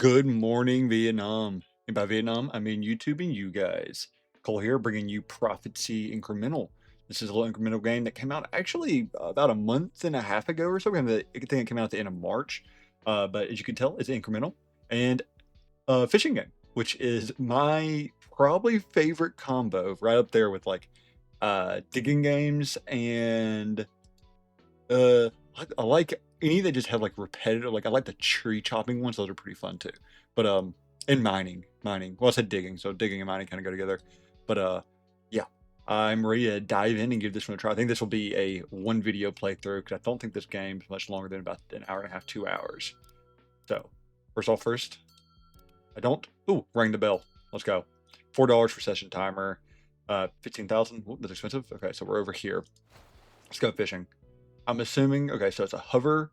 Good morning, Vietnam. And by Vietnam, I mean YouTube and you guys. Cole here, bringing you Prophecy Incremental. This is a little incremental game that came out actually about a month and a half ago or so. I think it came out at the end of March. But as you can tell, it's incremental and a fishing game, which is my probably favorite combo, right up there with like digging games and I like any that just have like repetitive. Like I like the tree chopping ones; those are pretty fun too. But and mining. Well, I said digging, so digging and mining kind of go together. But yeah, I'm ready to dive in and give this one a try. I think this will be a one video playthrough because I don't think this game's much longer than about an hour and a half, 2 hours. So first, I don't. Ooh, ring the bell. Let's go. $4 for session timer. 15,000. That's expensive. Okay, so we're over here. Let's go fishing. I'm assuming, okay, so it's a hover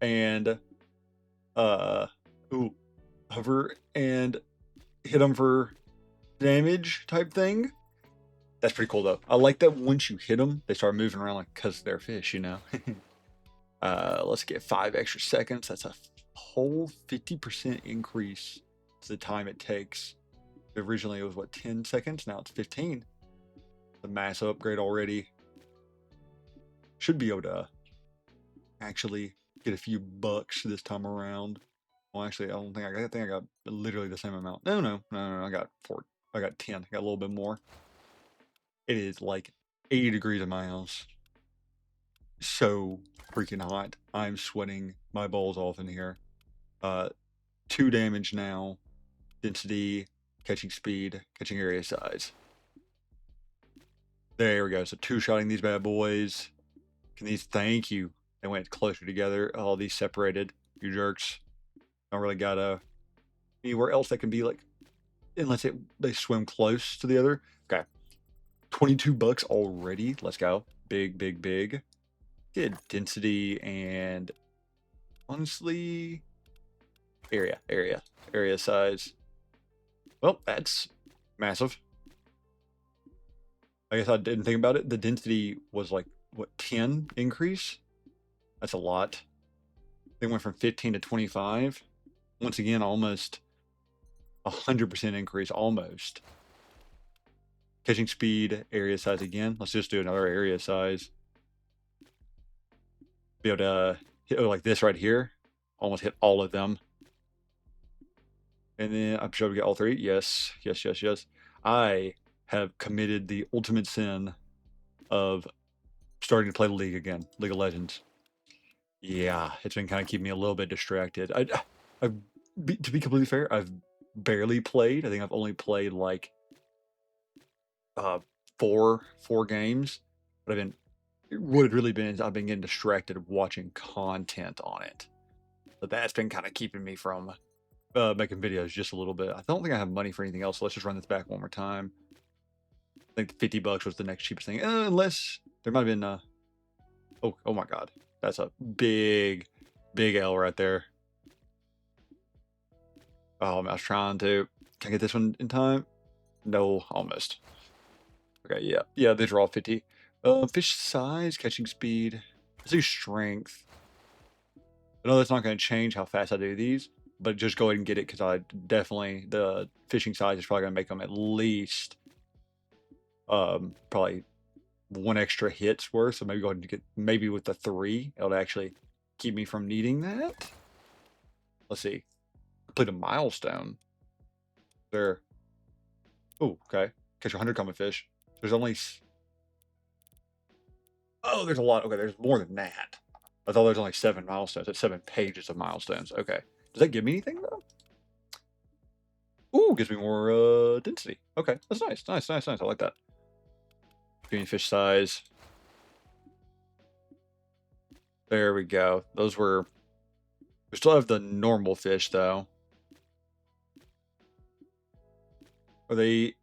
and, uh, ooh, hover and hit them for damage type thing. That's pretty cool though. I like that once you hit them, they start moving around like because they're fish, you know? Let's get 5 extra seconds. That's a whole 50% increase to the time it takes. Originally it was what, 10 seconds? Now it's 15. The massive upgrade already. Should be able to actually get a few bucks this time around. Well, actually, I don't think I think I got literally the same amount. No. I got 4. I got 10. I got a little bit more. It is like 80 degrees in my house. So freaking hot. I'm sweating my balls off in here. 2 damage now. Density, catching speed, catching area size. There we go. So 2-shotting these bad boys. Can these? Thank you. They went closer together. All these separated. You jerks. Don't really got anywhere else that can be like, unless they swim close to the other. Okay, 22 bucks already. Let's go. Big. Good density and honestly, area size. Well, that's massive. I guess I didn't think about it. The density was like what, 10 increase? That's a lot. They went from 15 to 25. Once again, almost 100% increase, almost. Catching speed, area size again. Let's just do another area size. Be able to hit like this right here. Almost hit all of them. And then I'm sure we get all 3. Yes. I have committed the ultimate sin of starting to play League again. League of Legends. Yeah, it's been kind of keeping me a little bit distracted. To be completely fair, I've barely played. I think I've only played like uh, four games, but what it really been is I've been getting distracted watching content on it. But that's been kind of keeping me from making videos just a little bit. I don't think I have money for anything else, so let's just run this back one more time. I think 50 bucks was the next cheapest thing, unless there might have been. Oh my god, that's a big L right there. Oh, I was trying to. Can I get this one in time? No, almost. Okay, yeah, these are all 50. Fish size, catching speed. Let's do strength. I know that's not going to change how fast I do these, but just go ahead and get it because the fishing size is probably going to make them at least probably 1 extra hit's worth. So maybe go ahead and get, maybe with the 3, it'll actually keep me from needing that. Let's see. Complete a milestone. There. Oh, okay. Catch 100 common fish. There's only. Oh, there's a lot. Okay, there's more than that. I thought there's only 7 milestones. It's 7 pages of milestones. Okay. Does that give me anything though? Ooh, gives me more density. Okay, that's nice. I like that. Green fish size. There we go. Those were. We still have the normal fish though. Are they?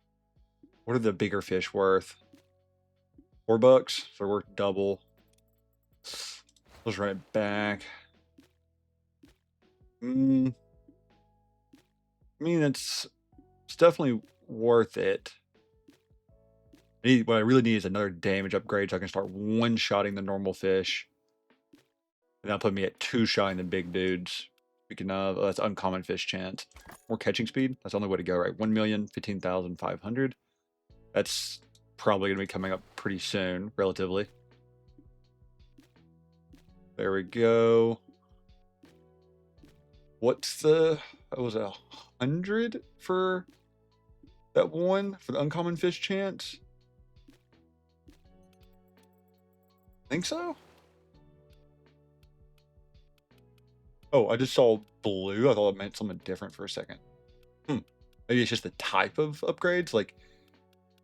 What are the bigger fish worth? $4, so they're worth double. Let's run it back. I mean, it's definitely worth it. What I really need is another damage upgrade so I can start one-shotting the normal fish. And that'll put me at 2-shotting the big dudes. Speaking of, that's uncommon fish chance. More catching speed. That's the only way to go, right? 1,015,500. That's probably going to be coming up pretty soon, relatively. There we go. What's the... What was it, 100 for that one? For the uncommon fish chance? Think so? Oh, I just saw blue. I thought it meant something different for a second. Maybe it's just the type of upgrades. Like,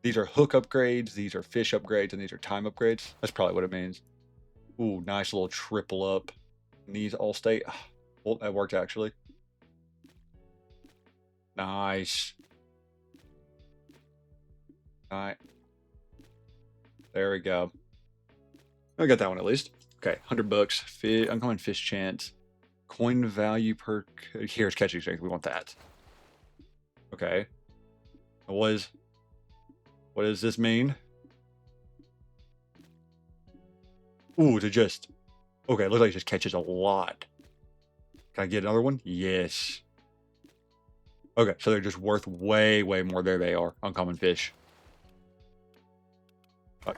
these are hook upgrades, these are fish upgrades, and these are time upgrades. That's probably what it means. Ooh, nice little triple up. And these all stay. Well, that worked actually. Nice. All right. There we go. I got that one at least. Okay, $100. Uncommon fish chance. Coin value per... Here's catching strength. We want that. Okay. What does this mean? Ooh, to just... Okay, it looks like it just catches a lot. Can I get another one? Yes. Okay, so they're just worth way, way more. There they are. Uncommon fish.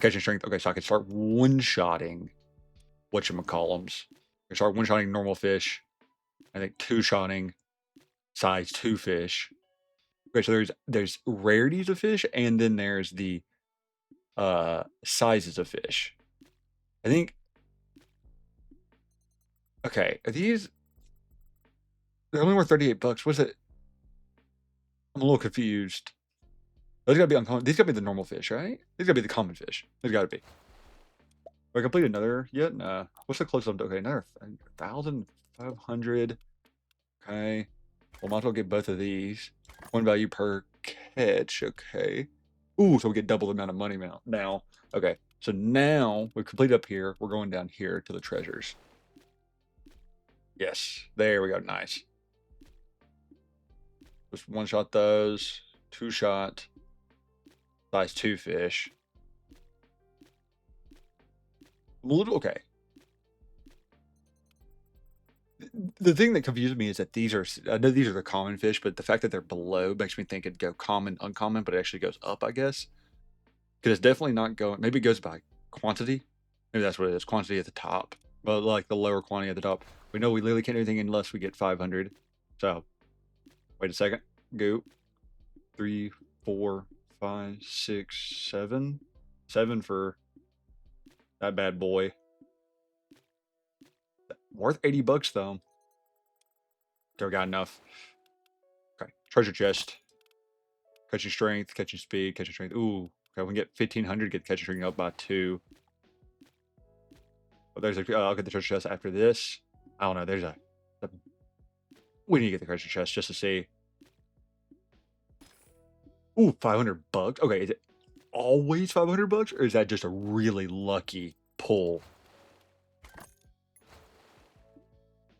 Catching strength. Okay, so I can start one-shotting whatchamacallums. I can start one-shotting normal fish. I think two-shotting size 2 fish. Okay, so there's rarities of fish, and then there's the sizes of fish. I think... Okay, are these... They're only worth $38. What's it? I'm a little confused. Those gotta be uncommon. These gotta be the normal fish, right? These gotta be the common fish. These gotta be. Have I completed another yet? Nah. What's the closest? Okay, another 1,500. Okay. Well, might as well get both of these. One value per catch. Okay. Ooh, so we get double the amount of money now. Okay. So now we've completed up here. We're going down here to the treasures. Yes. There we go. Nice. Just one shot those. Two shot. Size 2 fish. I'm a little... Okay. The thing that confuses me is that these are... I know these are the common fish, but the fact that they're below makes me think it'd go common, uncommon, but it actually goes up, I guess. Because it's definitely not going... Maybe it goes by quantity. Maybe that's what it is. Quantity at the top. But like the lower quantity at the top. We know we literally can't do anything unless we get 500. So, wait a second. Go. 3, 4, 5, 6, 7. 7 for that bad boy. Worth $80 though. Never got enough. Okay. Treasure chest. Catching strength, catching speed, catching strength. Ooh. Okay, we can get 1,500, get catching strength up by 2. Oh, there's a... I'll get the treasure chest after this. I don't know. There's a... We need to get the treasure chest just to see. Ooh, $500. Okay, is it always $500, or is that just a really lucky pull?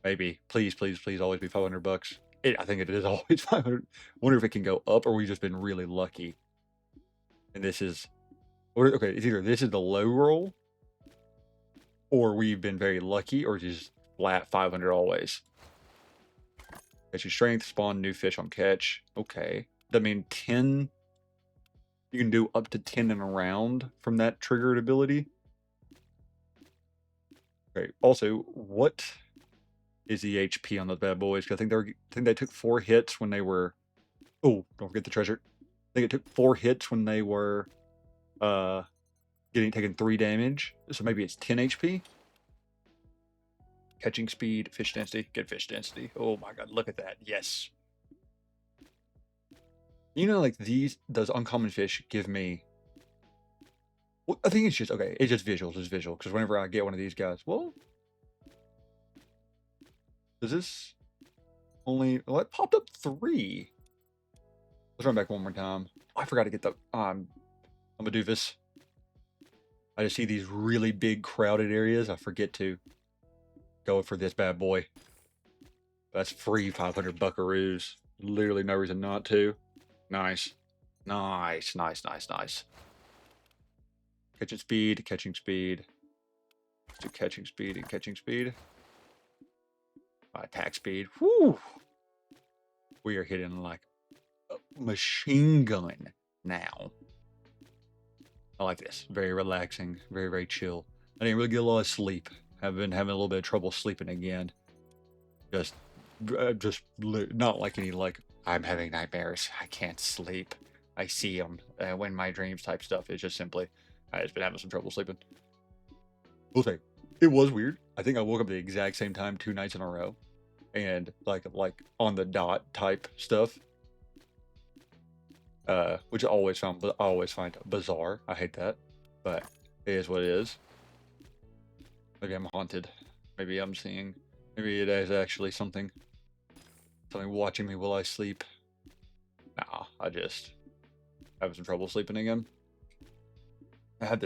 Maybe. Please, please, please, always be $500. I think it is always 500. Wonder if it can go up, or we've just been really lucky. And this is... Okay, it's either this is the low roll, or we've been very lucky, or just flat 500 always. Catch your strength, spawn new fish on catch. Okay. That mean 10... You can do up to 10 in a round from that triggered ability. Okay. Also, what is the HP on those bad boys? 'Cause I think they took 4 hits when they were... Oh, don't forget the treasure. I think it took 4 hits when they were taking 3 damage. So maybe it's 10 HP. Catching speed, fish density, get fish density. Oh my god, look at that. Yes. You know, like those uncommon fish give me... Well, I think it's just... Okay, it's just visuals. It's visual. Because whenever I get one of these guys... Well... Does this... Only... Well, it popped up 3. Let's run back one more time. Oh, I forgot to get the... I'm a doofus. I just see these really big crowded areas. I forget to go for this bad boy. That's free 500 buckaroos. Literally no reason not to. Nice. Nice, nice, nice, nice. Catching speed, catching speed. To catching speed and catching speed. My attack speed. Whoo! We are hitting like a machine gun now. I like this. Very relaxing. Very, very chill. I didn't really get a lot of sleep. I've been having a little bit of trouble sleeping again. Just not like any like I'm having nightmares. I can't sleep. I see them when my dreams type stuff. It's just simply I just been having some trouble sleeping. We'll say it was weird. I think I woke up at the exact same time 2 nights in a row, and like on the dot type stuff. Which I always find bizarre. I hate that, but it is what it is. Maybe I'm haunted. Maybe I'm seeing. Maybe it is actually something watching me while I sleep. Nah, I just having some trouble sleeping again. I had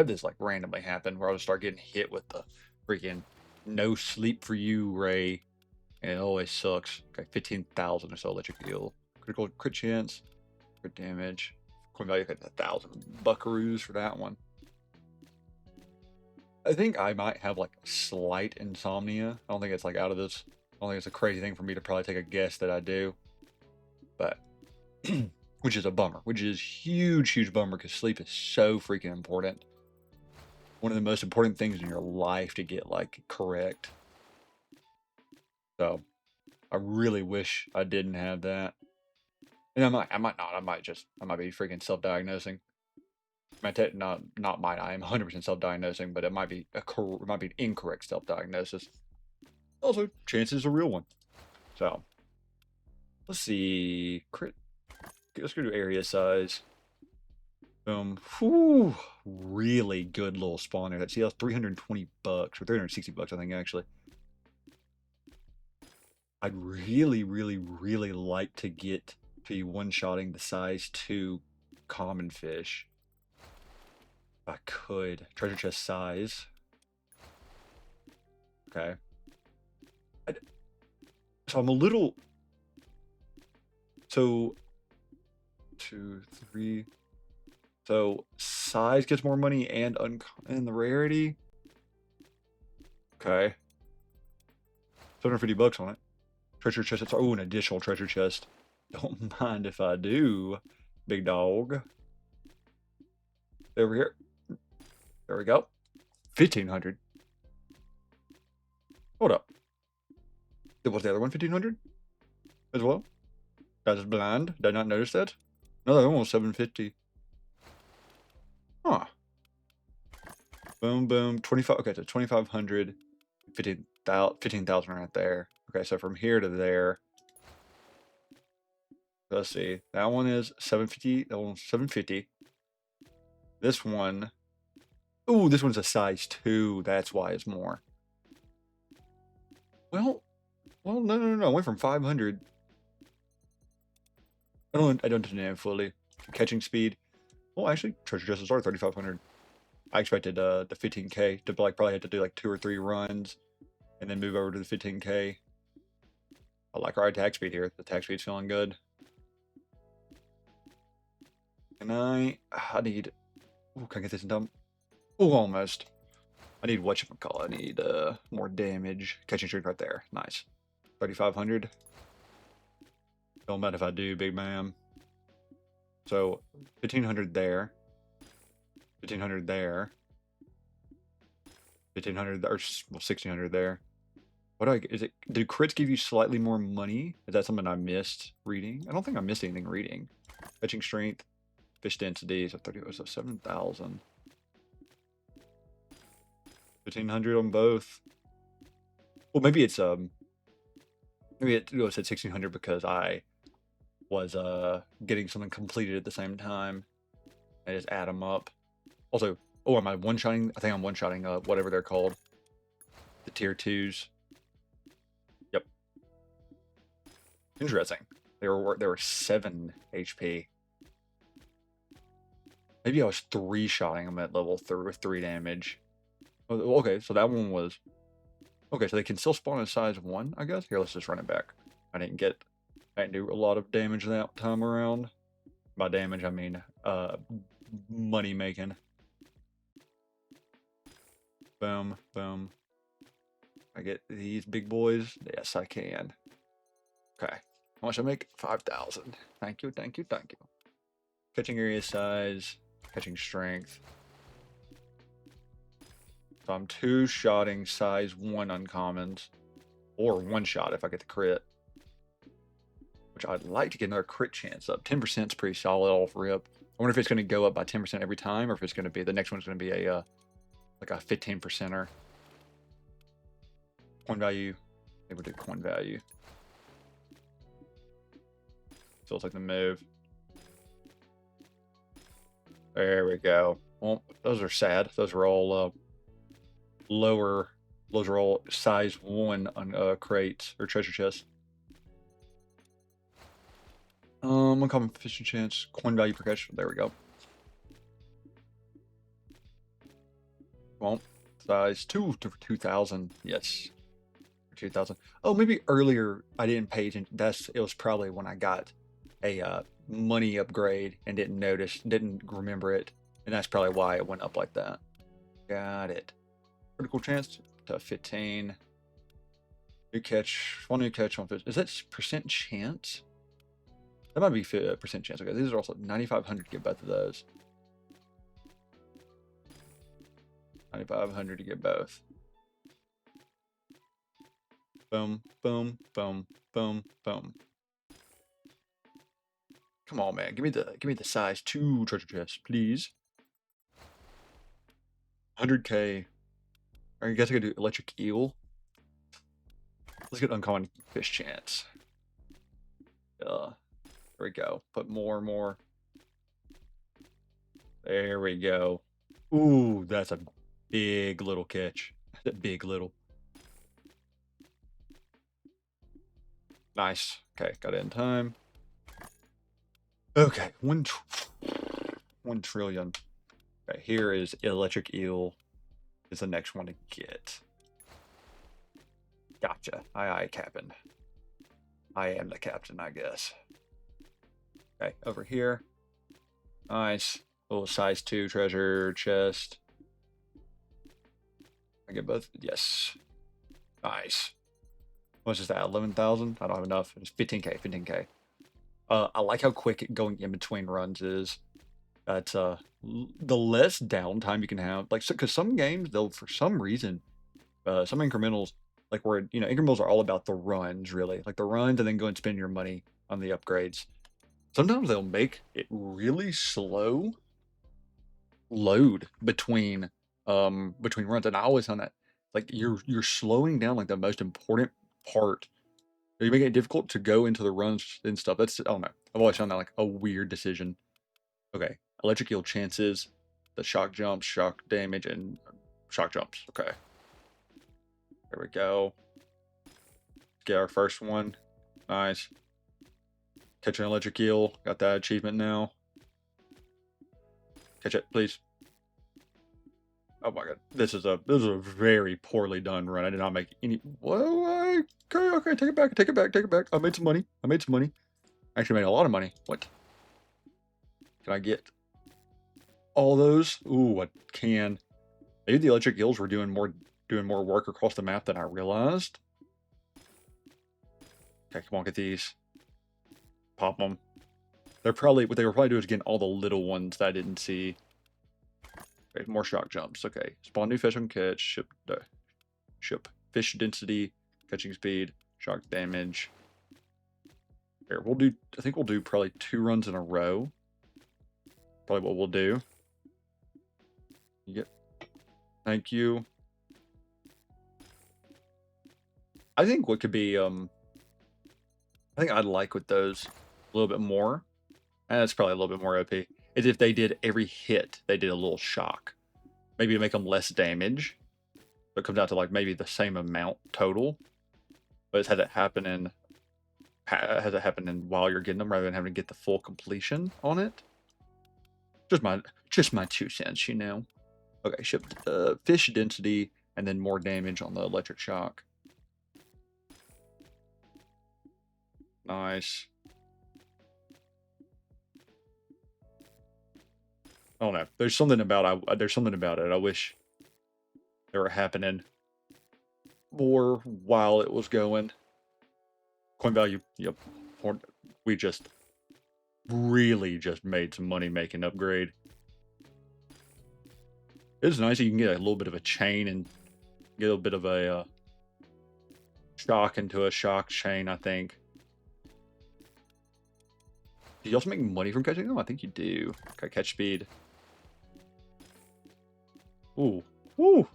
this like randomly happen where I would start getting hit with the freaking no sleep for you ray, and it always sucks. Okay, 15,000 or so electric heal, critical crit chance, crit damage. Coin value at 1,000 buckaroos for that one. I think I might have like slight insomnia. I don't think it's like out of this. I don't think it's a crazy thing for me to probably take a guess that I do, but which is a bummer. Which is huge bummer because sleep is so freaking important. One of the most important things in your life to get like correct. So I really wish I didn't have that. And I might not. I might be freaking self-diagnosing. I am 100% self-diagnosing, but it might be an incorrect self-diagnosis. Also, chances a real one. So let's see. Crit. Let's go to area size. Boom. Whew. Really good little spawner. That's 320 bucks or 360 bucks, I think actually. I'd really like to get to one-shotting the size 2 common fish. If I could. Treasure chest size. Okay. So I'm a little. So 2, 3. So size gets more money and the rarity. Okay. 750 bucks on it. Treasure chest. It's an additional treasure chest. Don't mind if I do, big dog. Over here. There we go. 1,500. Hold up. Was the other one 1,500 as well? I was blind. Did I not notice that? No, that one was 750. Huh. Boom, boom. 25. Okay, so 2,500. 15,000 right there. Okay, so from here to there. Let's see. That one is 750. That one's 750. This one. Ooh, this one's a size 2. That's why it's more. Well, no. I went from 500. I don't understand fully. Catching speed. Well, actually, treasure chests are 3,500. I expected the 15k to like probably have to do like 2 or 3 runs, and then move over to the 15k. I like our attack speed here. The attack speed's feeling good. And I need. Ooh, can I get this done? Ooh, almost. I need whatchamacallit. I need more damage. Catching strength right there. Nice. 3,500. Don't matter if I do, big man. So 1,500 there. 1,500 there. 1,500 or 1,600 there. Do crits give you slightly more money? Is that something I missed reading? I don't think I missed anything reading. Fetching strength, fish density, so 30, so 7,000. 1,500 on both. Well, maybe it said 1,600 because I was getting something completed at the same time. I just add them up. Also, am I one-shotting? I think I'm one-shotting whatever they're called. The tier 2s. Yep. Interesting. They were 7 HP. Maybe I was 3-shotting them at level 3 with 3 damage. Oh, okay, so that one was. Okay, so they can still spawn at size 1, I guess. Here, let's just run it back. I didn't do a lot of damage that time around. By damage, I mean money making. Boom, boom. I get these big boys? Yes, I can. Okay. How much I make? 5,000. Thank you, thank you, thank you. Catching area size, catching strength. So I'm two-shotting size 1 uncommons. Or one shot if I get the crit. Which I'd like to get another crit chance up. 10% is pretty solid off rip. I wonder if it's going to go up by 10% every time, or if it's going to be, the next one's going to be a, like a 15%er. Coin value. Maybe we'll do coin value. Feels like the move. There we go. Well, those are sad. Those are all lower. Those are all size 1 on crates or treasure chests. Uncommon fishing chance, coin value per catch. There we go. Well, size 2 for 2,000. Yes, for 2,000. Oh, maybe earlier I didn't pay attention. It was probably when I got a money upgrade and didn't remember it, and that's probably why it went up like that. Got it. Critical chance to 15. New catch, 1 new catch on fish. Is that percent chance? That might be percent chance. Okay, these are also 9,500 to get both of those. 9,500 to get both. Boom, boom, boom, boom, boom. Come on, man. Give me the size 2 treasure chest, please. 100k. I guess I could do electric eel. Let's get uncommon fish chance. There we go. Put more. There we go. Ooh, that's a big little catch. That big little. Nice. Okay, got it in time. Okay, 1 trillion. Okay, here is electric eel. Is the next one to get. Gotcha. Aye, Captain. I am the captain, I guess. Okay, over here. Nice. Little size 2 treasure chest. I get both? Yes. Nice. What's that? 11,000? I don't have enough. It's 15k, 15k. I like how quick going in between runs is. That's the less downtime you can have. Like, because some games, they'll, for some reason, some incrementals, like where, incrementals are all about the runs, really. Like the runs and then go and spend your money on the upgrades. Sometimes they'll make it really slow load between runs, and I always found that like you're slowing down like the most important part. You're making it difficult to go into the runs and stuff. That's, I don't know. I've always found that like a weird decision. Okay, electric eel chances, the shock jumps, shock damage, and shock jumps. Okay, there we go. Get our first one. Nice. Catch an electric eel. Got that achievement now. Catch it, please. Oh my god, this is a very poorly done run. I did not make any. Well, okay, take it back. I made some money. Actually, made a lot of money. What? Can I get all those? Ooh, I can. Maybe the electric eels were doing more work across the map than I realized. Okay, come on, get these. Pop them. What they were probably doing is getting all the little ones that I didn't see. Okay, more shock jumps. Okay, spawn new fish on catch. Ship fish density, catching speed, shock damage. Here, I think we'll do probably 2 runs in a row. Probably what we'll do. Yep. Thank you. I think what could be, I think I'd like with those a little bit more, and that's probably a little bit more OP, is if they did every hit, they did a little shock. Maybe make them less damage, but it comes out to like maybe the same amount total, but it's had it happen while you're getting them rather than having to get the full completion on it. Just my 2 cents, Okay, ship fish density and then more damage on the electric shock. Nice. I don't know. There's something about it. I wish they were happening more while it was going. Coin value, yep. We just really just made some money making upgrade. It's nice that you can get a little bit of a chain and get a little bit of a shock into a shock chain, I think. Do you also make money from catching them? I think you do. Okay, catch speed. Ooh. Woo!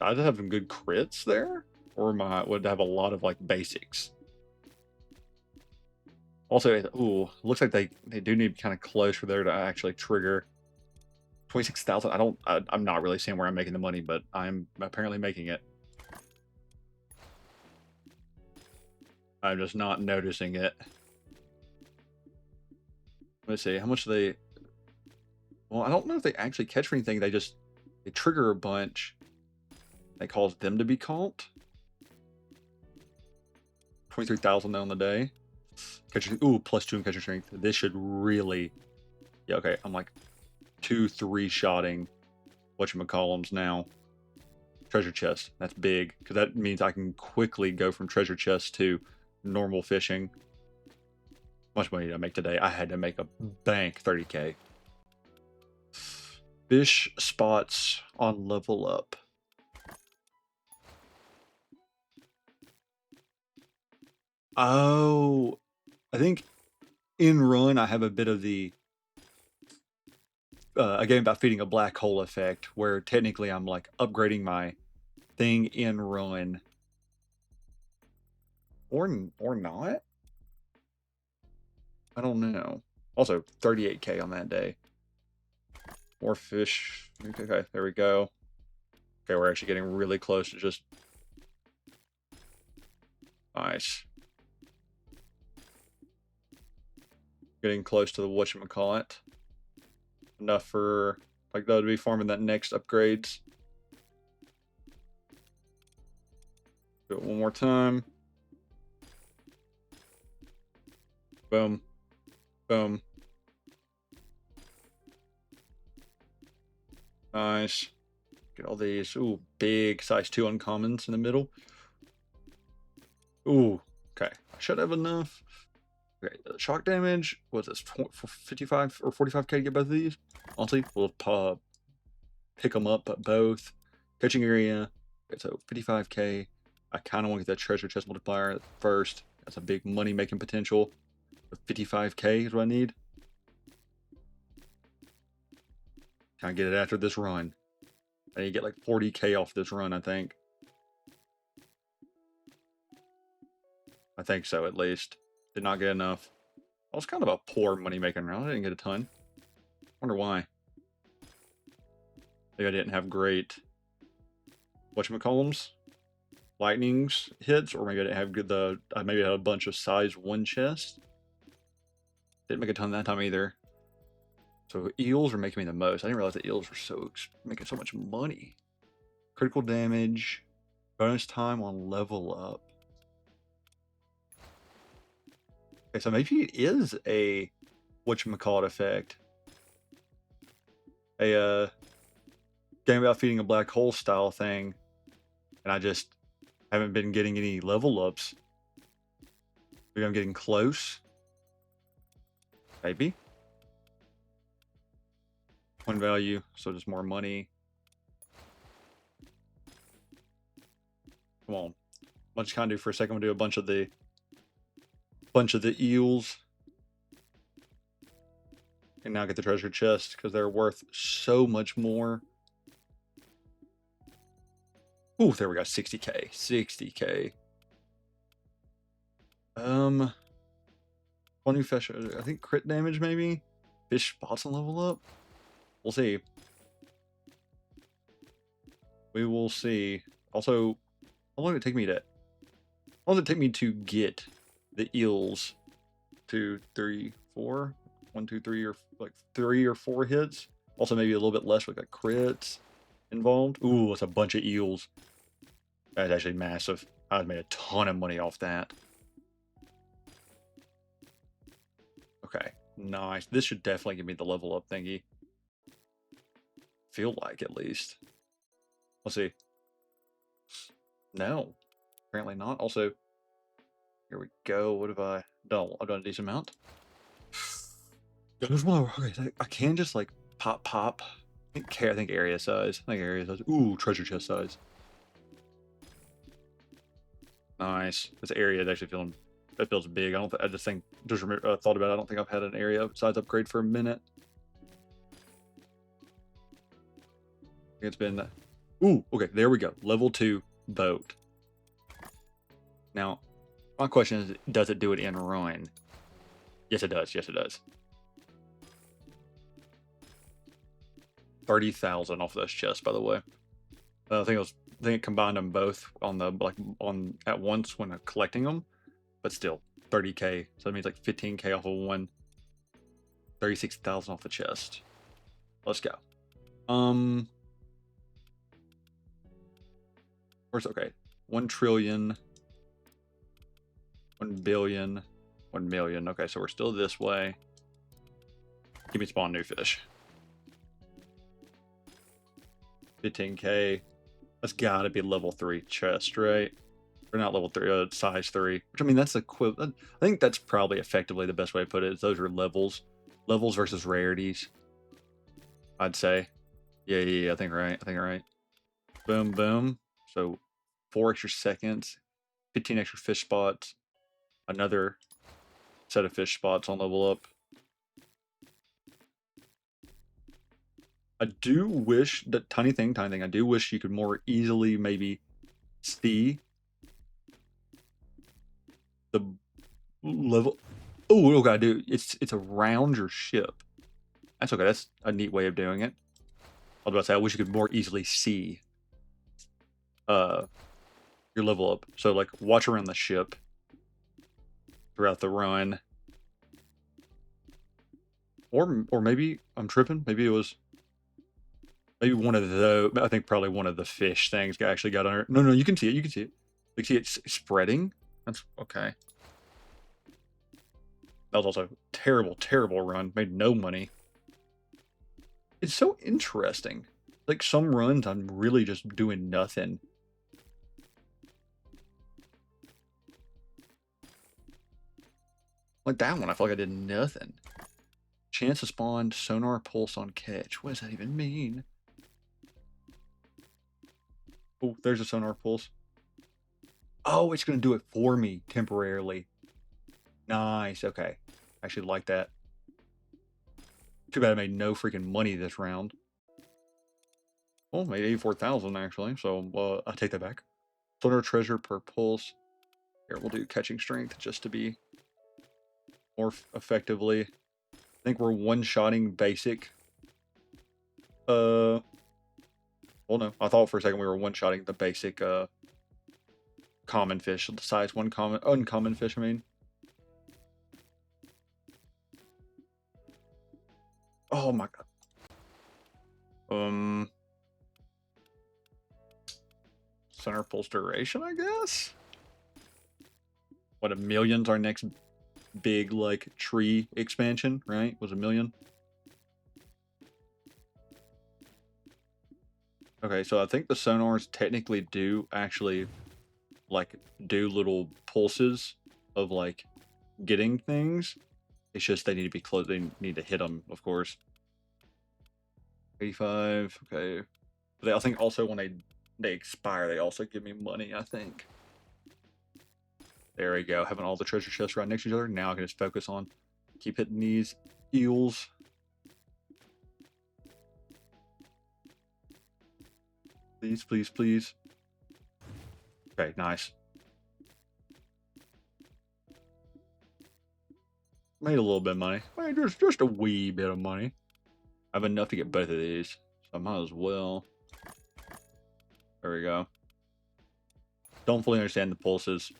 I just have some good crits there? Or would have a lot of, like, basics? Also, ooh, looks like they do need kind of close for there to actually trigger. 26,000. I'm not really seeing where I'm making the money, but I'm apparently making it. I'm just not noticing it. Let's see, how much do they... Well, I don't know if they actually catch for anything. They trigger a bunch. They cause them to be caught. 23,000 on the day. Catcher, ooh, +2 in catcher strength. This should really... Yeah, okay, I'm like 2-3 shotting whatchamacallums now. Treasure chest. That's big, because that means I can quickly go from treasure chest to normal fishing. How much money did I make today? I had to make a bank 30k. Fish spots on level up. Oh, I think in run I have a bit of the a game about feeding a black hole effect, where technically I'm like upgrading my thing in run, or not. I don't know. Also, 38k on that day. More fish. Okay, there we go. Okay, we're actually getting really close to just... Nice. Getting close to the whatchamacallit. Enough for, like, that to be farming that next upgrades. Do it one more time. Boom. Boom. Nice. Get all these, ooh, big size 2 uncommons in the middle. Ooh, okay. I should have enough. Okay, shock damage, what's this, 55 or 45k to get both of these? Honestly, we'll pick them up both. Catching area, okay, so 55k. I kind of want to get that treasure chest multiplier first. That's a big money making potential. 55k is what I need. Can I get it after this run? I need to get like 40k off this run, I think. I think so, at least. Did not get enough. That was kind of a poor money-making round. I didn't get a ton. Wonder why. Maybe I didn't have great... whatchamacallums? Lightnings hits, or maybe I didn't have good... maybe I had a bunch of size 1 chests. Didn't make a ton that time either. So eels are making me the most. I didn't realize the eels were making so much money. Critical damage. Bonus time on level up. Okay, so maybe it is a whatchamacallit effect. A game about feeding a black hole style thing. And I just haven't been getting any level ups. Maybe I'm getting close. Maybe. One value, so just more money. Come on. Let's kind of do for a second. We'll do a bunch of the eels. And now get the treasure chest, because they're worth so much more. Ooh, there we go. 60k. 60k. One new fish. I think crit damage, maybe? Fish spots on level up? We'll see. We will see. Also, how long did it take me to... How long did it take me to get the eels? 2, 3, 4? 1, 2, 3, or like 3 or 4 hits? Also, maybe a little bit less with like crits involved. Ooh, it's a bunch of eels. That's actually massive. I've made a ton of money off that. Okay, nice. This should definitely give me the level up thingy. Feel like, at least. Let's see. No, apparently not. Also, here we go. What have I done? I've done a decent amount. There's one. Okay, I can just like pop. I think area size. I think area size. Ooh, treasure chest size. Nice. This area is actually feeling. That feels big. I don't. I just think. Just thought about it. I don't think I've had an area size upgrade for a minute. It's been. Ooh. Okay. There we go. Level 2 boat. Now, my question is, does it do it in run? Yes, it does. Yes, it does. 30,000 off those chests, by the way. I think it combined them both on the on at once when collecting them, but still 30k. So that means like 15k off of one, 36,000 off the chest. Let's go. Where's okay? 1 trillion, 1 billion, 1 million. Okay, so we're still this way. Give me spawn new fish. 15k. That's gotta be level 3 chest, right? Or not level 3, size 3. Which I mean, that's equivalent. I think that's probably effectively the best way to put it. Is those are levels, levels versus rarities. I'd say. Yeah. I think right. Boom, boom. So 4 extra seconds, 15 extra fish spots, another set of fish spots on level up. I do wish that tiny thing. I do wish you could more easily maybe see the level. Oh, okay, dude, it's around your ship. That's okay. That's a neat way of doing it. I was about to say, I wish you could more easily see your level up. So like watch around the ship throughout the run. Or maybe I'm tripping. Maybe it was maybe one of the I think probably one of the fish things actually got under. No, you can see it. You can see it. You see it spreading. That's okay. That was also a terrible run. Made no money. It's so interesting. Like some runs I'm really just doing nothing. Like that one, I feel like I did nothing. Chance to spawn sonar pulse on catch. What does that even mean? Oh, there's a sonar pulse. Oh, it's going to do it for me temporarily. Nice. Okay. I actually like that. Too bad I made no freaking money this round. Well, made 84,000 actually, so I'll take that back. Sonar treasure per pulse. Here, we'll do catching strength just to be more effectively. I think we're one-shotting basic. Well, no. I thought for a second we were one-shotting the basic, common fish. The size one uncommon fish, I mean. Oh my god. Center pulse duration, I guess? What, 1,000,000's our next big, like, tree expansion, right? Was 1,000,000? Okay, so I think the sonars technically do actually, like, do little pulses of, like, getting things. It's just they need to be close. They need to hit them, of course. 85, okay. I think also when they expire, they also give me money, I think. There we go. Having all the treasure chests right next to each other. Now I can just focus on keep hitting these eels. Please. Okay, nice. Made a little bit of money. Made just a wee bit of money. I have enough to get both of these, so I might as well. There we go. Don't fully understand the pulses.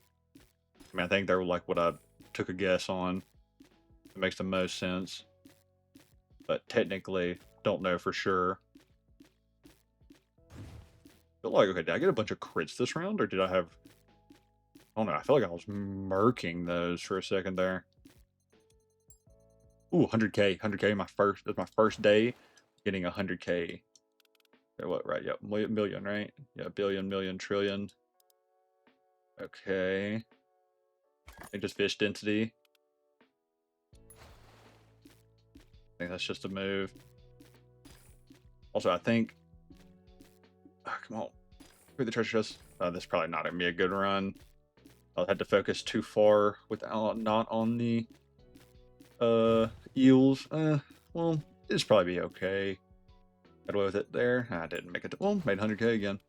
I mean, I think they're like what I took a guess on. It makes the most sense. But technically, don't know for sure. Feel like, okay, did I get a bunch of crits this round, or did I have... I don't know, I feel like I was murking those for a second there. Ooh, 100k. 100k, that's my first day getting 100k. Okay, what, right, yeah, million, right? Yeah, billion, million, trillion. Okay. I think just fish density. I think that's just a move. Also, I think... Oh, come on. Where the treasure chest? This is probably not going to be a good run. I'll have to focus too far without not on the eels. Well, it's probably be okay. Got away with it there. I didn't make it. Well, made 100k again.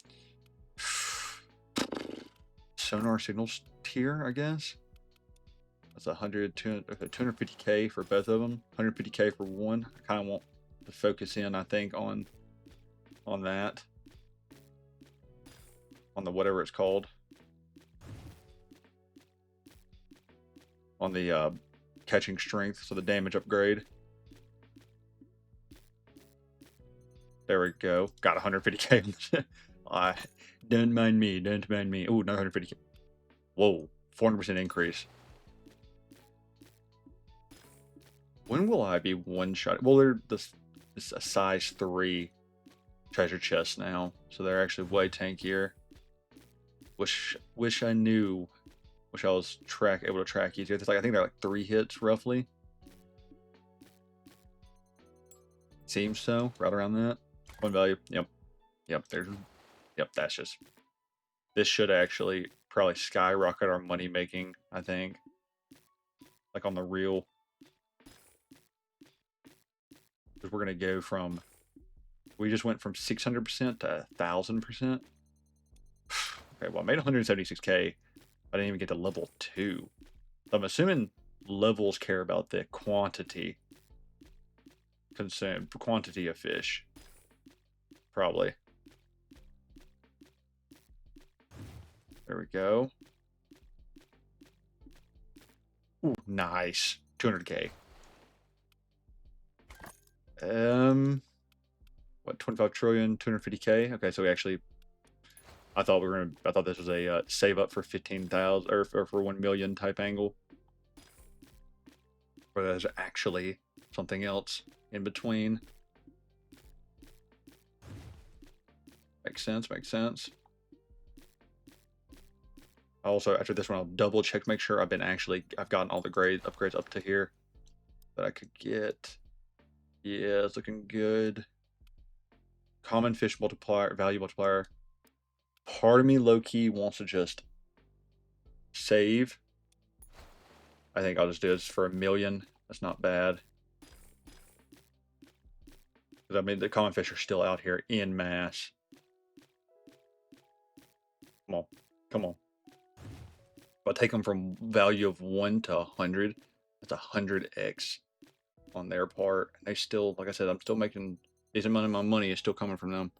Sonar signals tier, I guess. That's 100, 250k for both of them. 150k for one. I kind of want to focus in, I think, on that. On the whatever it's called. On the catching strength, so the damage upgrade. There we go. Got 150k. Don't mind me. Don't mind me. Ooh, another 150k. Whoa, 400% increase. When will I be one-shot? Well, they're this a size 3 treasure chest now, so they're actually way tankier. Wish I knew. Wish I was able to track easier. It's like I think they're like 3 hits roughly. Seems so, right around that. One value. Yep. Yep, that's just... This should actually probably skyrocket our money making, I think. Like on the real. Because we're going to go from... We just went from 600% to 1,000%. Okay, well, I made 176k. I didn't even get to level 2. I'm assuming levels care about the quantity consumed, quantity of fish. Probably. There we go. Ooh, nice. 200k. What, 25 trillion, 250k? Okay, so we actually... I thought this was a save up for 15,000 or for 1 million type angle. Or there's actually something else in between. Makes sense, makes sense. Also, after this one, I'll double check, make sure I've gotten all the upgrades up to here that I could get. Yeah, it's looking good. Common fish multiplier, value multiplier. Part of me low-key wants to just save. I think I'll just do this for 1 million. That's not bad. I mean, the common fish are still out here in mass. Come on. Come on. If I take them from value of 1 to 100, that's 100x on their part. And they still, like I said, I'm still making decent amount of my money is still coming from them.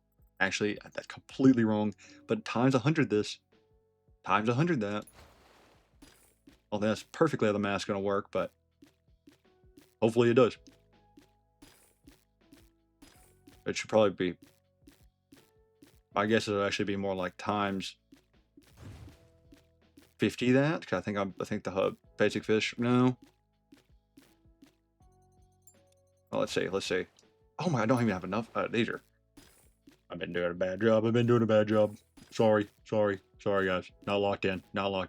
Actually, that's completely wrong. But times 100 this. Times 100 that. Well, that's perfectly how the math's going to work, but hopefully it does. It should probably be... I guess it'll actually be more like times 50 that. Cause I think the basic fish... No. Well, let's see. Oh my, I don't even have enough. These are... I've been doing a bad job. Sorry, guys. Not locked in. Oh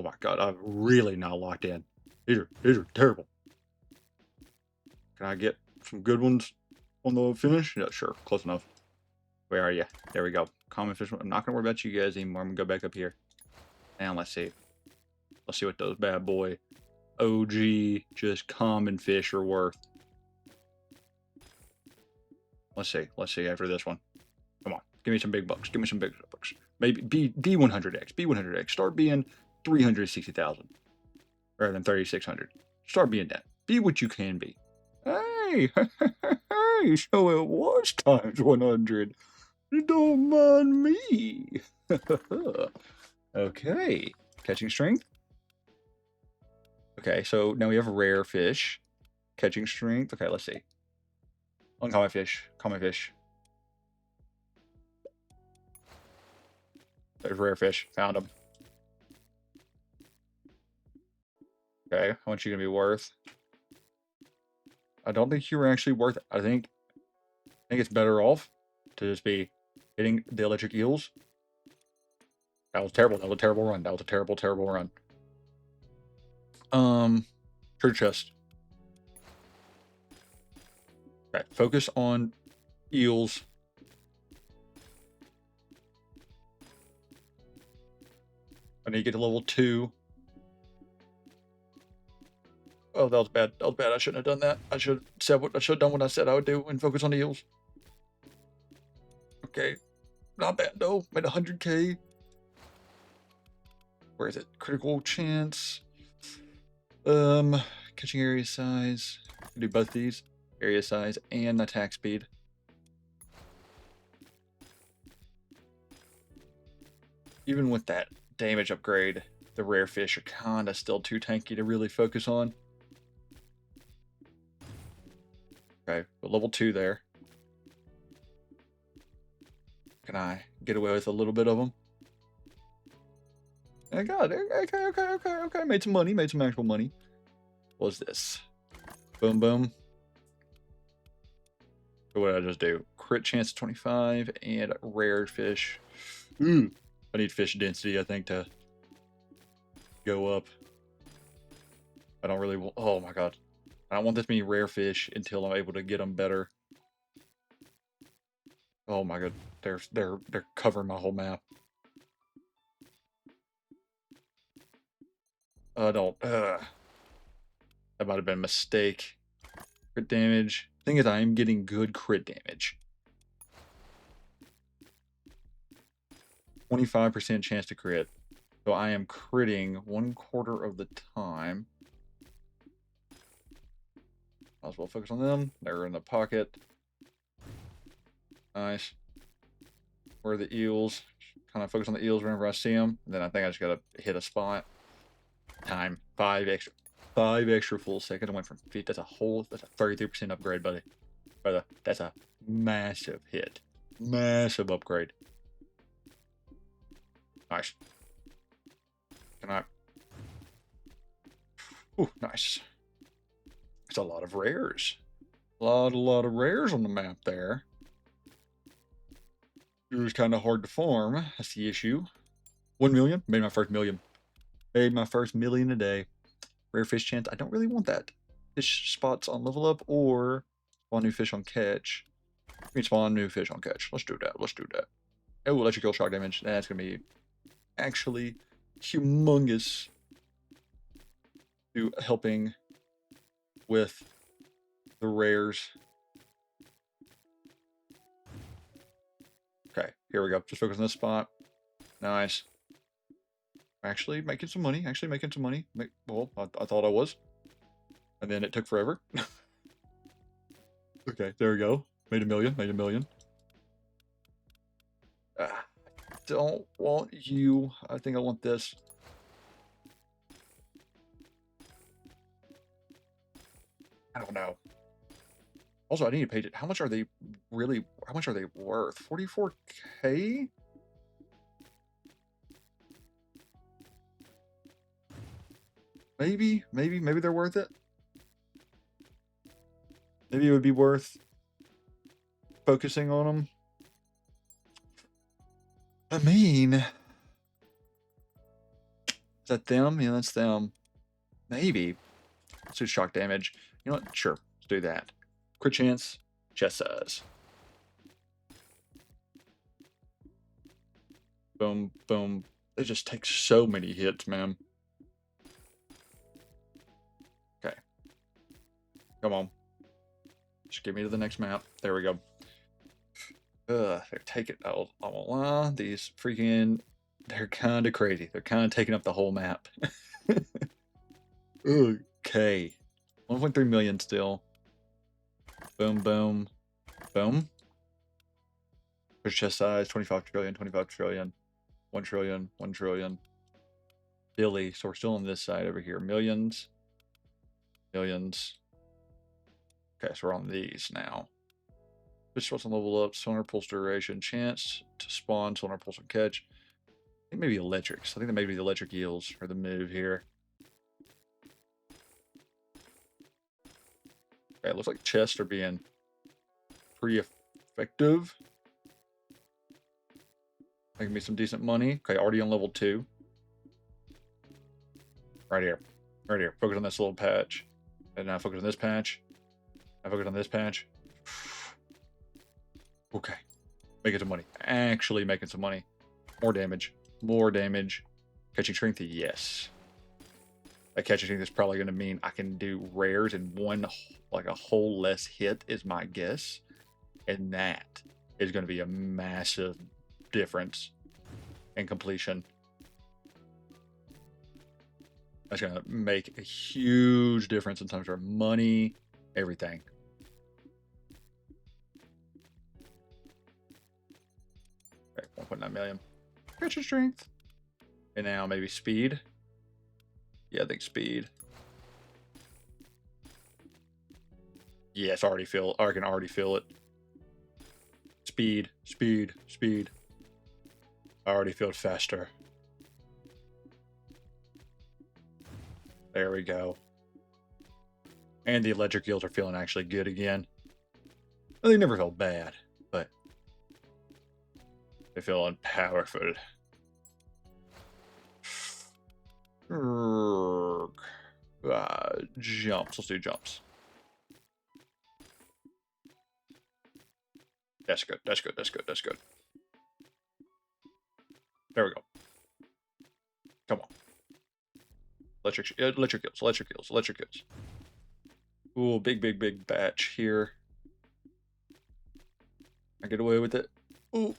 my god, I'm really not locked in. These are terrible. Can I get some good ones on the finish? Yeah, sure. Close enough. Where are you? There we go. Common fish. I'm not going to worry about you guys anymore. I'm going to go back up here. And let's see. Let's see what those bad boy OG just common fish are worth. Let's see after this one. Come on. Give me some big bucks. Maybe be 100x. Be 100x. Start being 360,000 rather than 3,600. Start being that. Be what you can be. Hey, hey, so it was times 100. Don't mind me. Okay, catching strength. Okay, so now we have rare fish. Catching strength. Okay, let's see. Uncommon fish. Common fish. There's rare fish. Found them. Okay, how much are you gonna be worth? I don't think you were actually worth it. I think it's better off to just be hitting the electric eels. That was terrible. That was a terrible run. That was a terrible, terrible run. Treasure chest. Okay, focus on eels. I need to get to level 2. Oh, that was bad. That was bad. I shouldn't have done that. I should have done what I said I would do and focus on the eels. Okay, not bad though. Made 100k. Where is it? Critical chance. Catching area size. Do both these. Area size and attack speed. Even with that damage upgrade, the rare fish are kinda still too tanky to really focus on. Okay, but level 2 there. Can I get away with a little bit of them? I got it. Okay. Made some money. Made some actual money. What was this? Boom, boom. What did I just do? Crit chance 25 and rare fish. Ooh. I need fish density, I think, to go up. I don't really want... Oh, my God. I don't want this many rare fish until I'm able to get them better. Oh, my God. They're covering my whole map. Don't... That might have been a mistake. Crit damage. Thing is, I am getting good crit damage. 25% chance to crit. So I am critting 1/4 of the time. Might as well focus on them. They're in the pocket. Nice. Where are the eels? Kind of focus on the eels whenever I see them. And then I think I just gotta hit a spot. Time. 5 extra full seconds. I went from 50. That's a 33% upgrade, buddy. Brother, that's a massive hit. Massive upgrade. Nice. Can I... Ooh, nice. It's a lot of rares. A lot of rares on the map there. It was kind of hard to farm. That's the issue. 1 million? Made my first million. Made my first million a day. Rare fish chance. I don't really want that. Fish spots on level up or spawn new fish on catch. We spawn new fish on catch. Let's do that. Let's do that. Oh, electrical shock damage. That's going to be actually humongous to helping with the rares. Okay, here we go. Just focus on this spot. Nice. Actually making some money. Well, I thought I was. And then it took forever. Okay, there we go. Made a million. Don't want you. I think I want this. I don't know. Also, I need to pay it. How much are they worth? 44k? Maybe they're worth it. Maybe it would be worth focusing on them. I mean, is that them? Yeah, that's them. Maybe. Let's do shock damage. You know what? Sure. Let's do that. Crit chance, chest size. Boom, boom. It just takes so many hits, man. Okay. Come on. Just get me to the next map. There we go. They're taking... I won't lie. These freaking... They're kind of crazy. They're kind of taking up the whole map. Okay. 1.3 million still. Boom, boom, boom. Push chest size, 25 trillion, 1 trillion, 1 trillion. Billy, so we're still on this side over here. Millions. Okay, so we're on these now. Fish spots on level up, sonar pulse duration, chance to spawn, sonar pulse and catch. I think maybe electrics. I think that maybe the electric eels are the move here. Okay, it looks like chests are being pretty effective. Making me some decent money. Okay, already on level 2. Right here. Right here. Focus on this little patch. And now focus on this patch. Now focus on this patch. Okay. Making some money. Actually making some money. More damage. More damage. Catching strength? Yes. That catching strength is probably going to mean I can do rares in one, like a whole less hit is my guess. And that is going to be a massive difference in completion. That's going to make a huge difference in terms of money, everything. Okay, 1.9 million. Catching strength. And now maybe speed. Yeah, I think speed. Yes, I can already feel it. Speed, speed, speed. I already feel it faster. There we go. And the electric eels are feeling actually good again. Well, they never felt bad, but they feel powerful. Jumps. Let's do jumps. That's good. That's good. That's good. That's good. There we go. Come on. Electric eels. Electric eels. Electric eels. Ooh, big batch here. I get away with it. Ooh.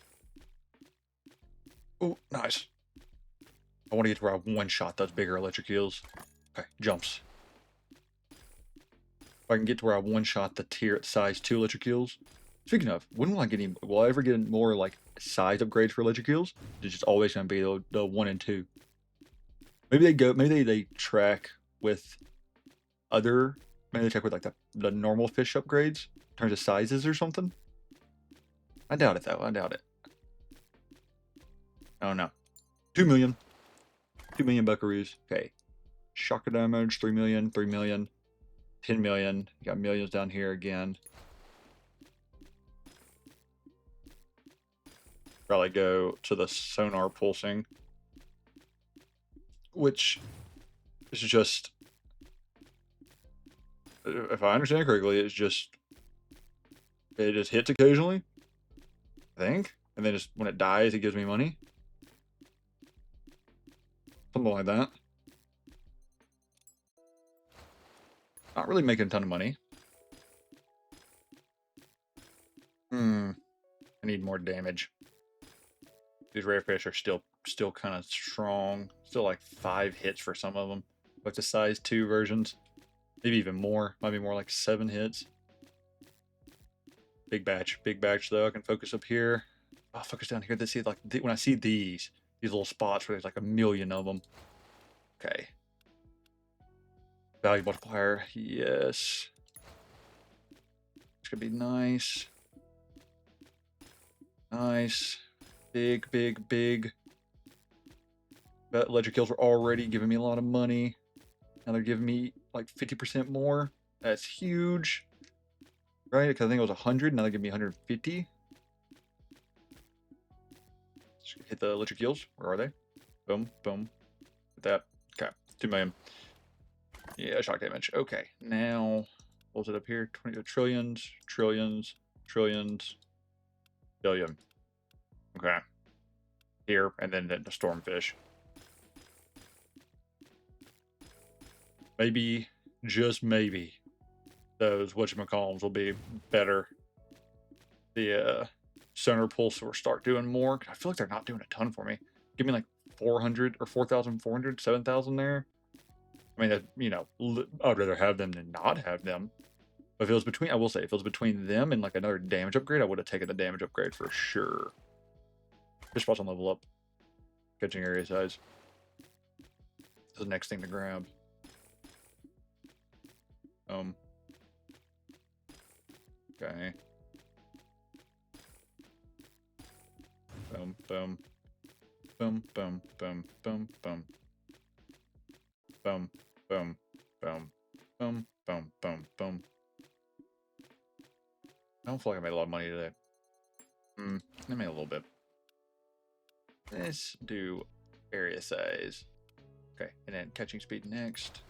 Ooh, nice. I want to get to where I one-shot those bigger electric eels. Okay, jumps. If I can get to where I one-shot the tier size 2 electric eels. Speaking of, when will I get any, will I ever get more like size upgrades for electric eels? It's just always gonna be the 1 and 2. Maybe they track with other, maybe they check with like the normal fish upgrades in terms of sizes or something. I doubt it though. I doubt it. I don't know. 2 million. 2 million buckaroos. Okay. Shocker damage, 3 million, 3 million, 10 million. You got millions down here again. Probably go to the sonar pulsing, which is just, if I understand correctly, it just hits occasionally, I think, and then just when it dies, it gives me money, something like that. Not really making a ton of money. I need more damage. These rare fish are still kind of strong. Still like 5 hits for some of them. Like the size 2 versions. Maybe even more. Might be more like 7 hits. Big batch though. I can focus up here. I'll focus down here. Let's see, like when I see these little spots where there's like a million of them. Okay. Value multiplier. Yes. It's gonna be nice. Nice. Big. But electric kills were already giving me a lot of money. Now they're giving me like 50% more. That's huge. Right? Because I think it was 100. Now they're giving me 150. Just hit the electric eels. Where are they? Boom. Hit that. Okay. 2 million. Yeah, shock damage. Okay. Now, what was it up here? 20 trillions. Billion. Okay. Here, and then the stormfish. Maybe, just maybe, those whatchamacallums will be better. The sonar pulse will start doing more. I feel like they're not doing a ton for me. Give me like 400 or 4,400, 7,000 there. I mean, you know, I'd rather have them than not have them. But if it was between, I will say, if it was between them and like another damage upgrade, I would have taken the damage upgrade for sure. Fish spots on level up. Catching area size. That's the next thing to grab. Okay. Boom. Boom. Boom. Boom. Boom. Boom. Boom. Boom. Boom. Boom. Boom. Boom. Boom. Boom. I don't feel like I made a lot of money today. I made a little bit. Let's do area size. Okay, and then catching speed next.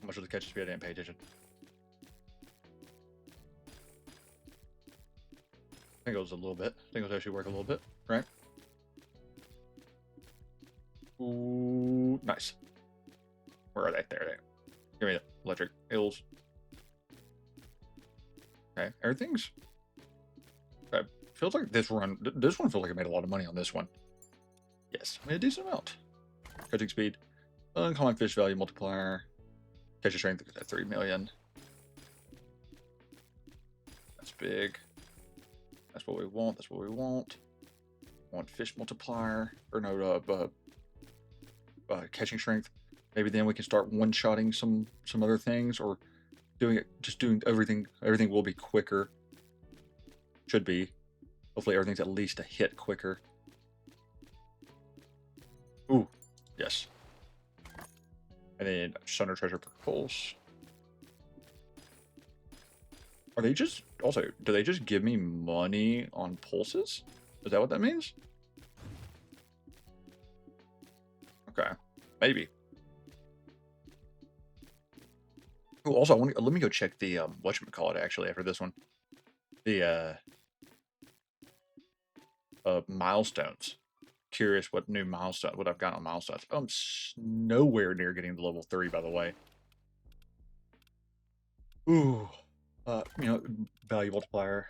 How much of the catching speed? I didn't pay attention. I think it was a little bit. I think it was actually work a little bit, right? Ooh, nice. Where are they? There they are. Give me the electric hills. Okay, everything's... Okay. Feels like this one feels like I made a lot of money on this one. Yes, I made a decent amount. Catching speed. Uncommon fish value multiplier. Catching strength at 3 million. That's big. That's what we want. That's what we want. Want fish multiplier. Or no, catching strength. Maybe then we can start one-shotting some other things, or doing everything. Everything will be quicker. Should be. Hopefully everything's at least a hit quicker. Ooh, yes. And then Sunder Treasure per pulse. Are they just... Also, do they just give me money on pulses? Is that what that means? Okay. Maybe. Oh, also, let me go check the, whatchamacallit, actually, after this one. The, milestones. Curious what new milestone, what I've got on milestones. I'm nowhere near getting to level 3, by the way. Ooh. Value multiplier.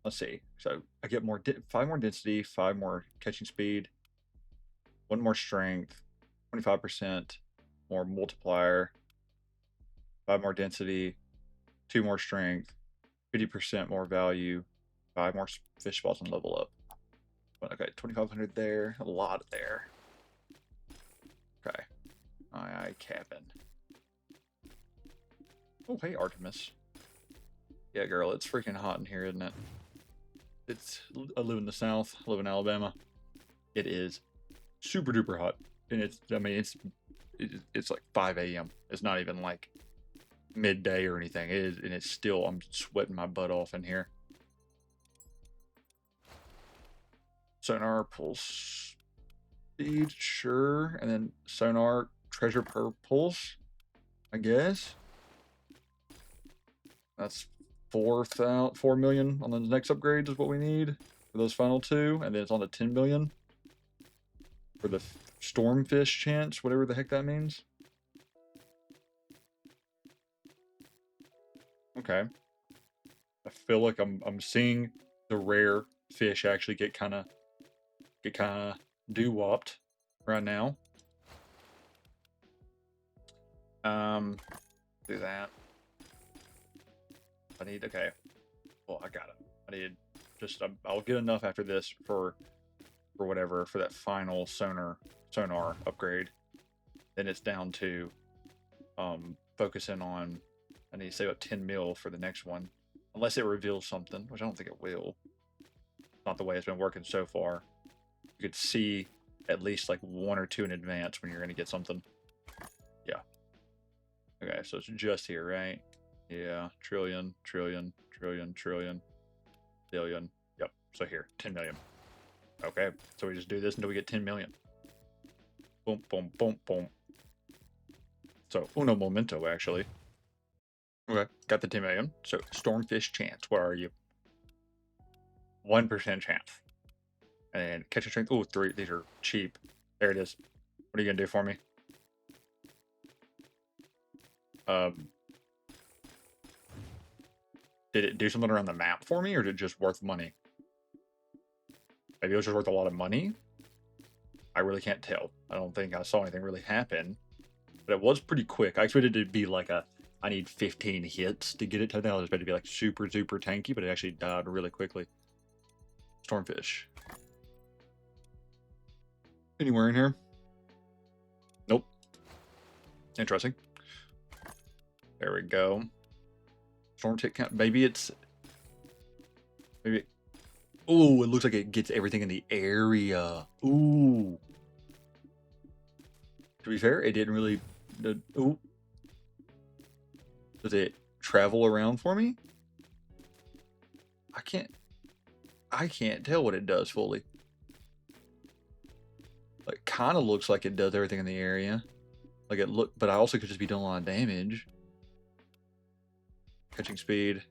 Let's see. So I get 5 more density, 5 more catching speed, 1 more strength, 25% more multiplier, 5 more density, 2 more strength, 50% more value, 5 more fish spots and level up. Okay, 2,500 there, a lot there. Okay. Aye, Captain. Oh, hey, Artemis. Yeah, girl, it's freaking hot in here, isn't it? I live in the South, I live in Alabama. It is super duper hot. And it's like 5 a.m. It's not even like midday or anything. It is, and it's still, I'm sweating my butt off in here. Sonar pulse speed, sure. And then sonar treasure per pulse, I guess. That's 4 million on the next upgrades is what we need for those final 2, and then it's on to 10 million for the stormfish chance, whatever the heck that means. Okay. I feel like I'm seeing the rare fish actually get kind of doo-wopped right now. Do that. I need, okay. Well, I got it. I need just, I'll get enough after this for whatever, for that final sonar upgrade. Then it's down to focusing on, I need to save up 10 mil for the next one. Unless it reveals something, which I don't think it will. Not the way it's been working so far. You could see at least like 1 or 2 in advance when you're going to get something. Yeah. Okay, so it's just here, right? Yeah, trillion, billion. Yep, so here, 10 million. Okay, so we just do this until we get 10 million. Boom, boom, boom, boom. So, uno momento, actually. Okay, got the 10 million. So, stormfish chance, where are you? 1% chance. And catching strength, oh, 3, these are cheap. There it is. What are you gonna do for me? Did it do something around the map for me, or did it just worth money? Maybe it was just worth a lot of money? I really can't tell. I don't think I saw anything really happen. But it was pretty quick. I expected it to be like I need 15 hits to get it to that. I was expected to be like super tanky, but it actually died really quickly. Stormfish. Anywhere in here? Nope. Interesting. There we go. Storm tick count. Maybe. Oh, it looks like it gets everything in the area. Ooh. To be fair, it didn't really. Ooh. Does it travel around for me? I can't tell what it does fully. kind of looks like it does everything in the area. Like it look, but I also could just be doing a lot of damage. Catching speed.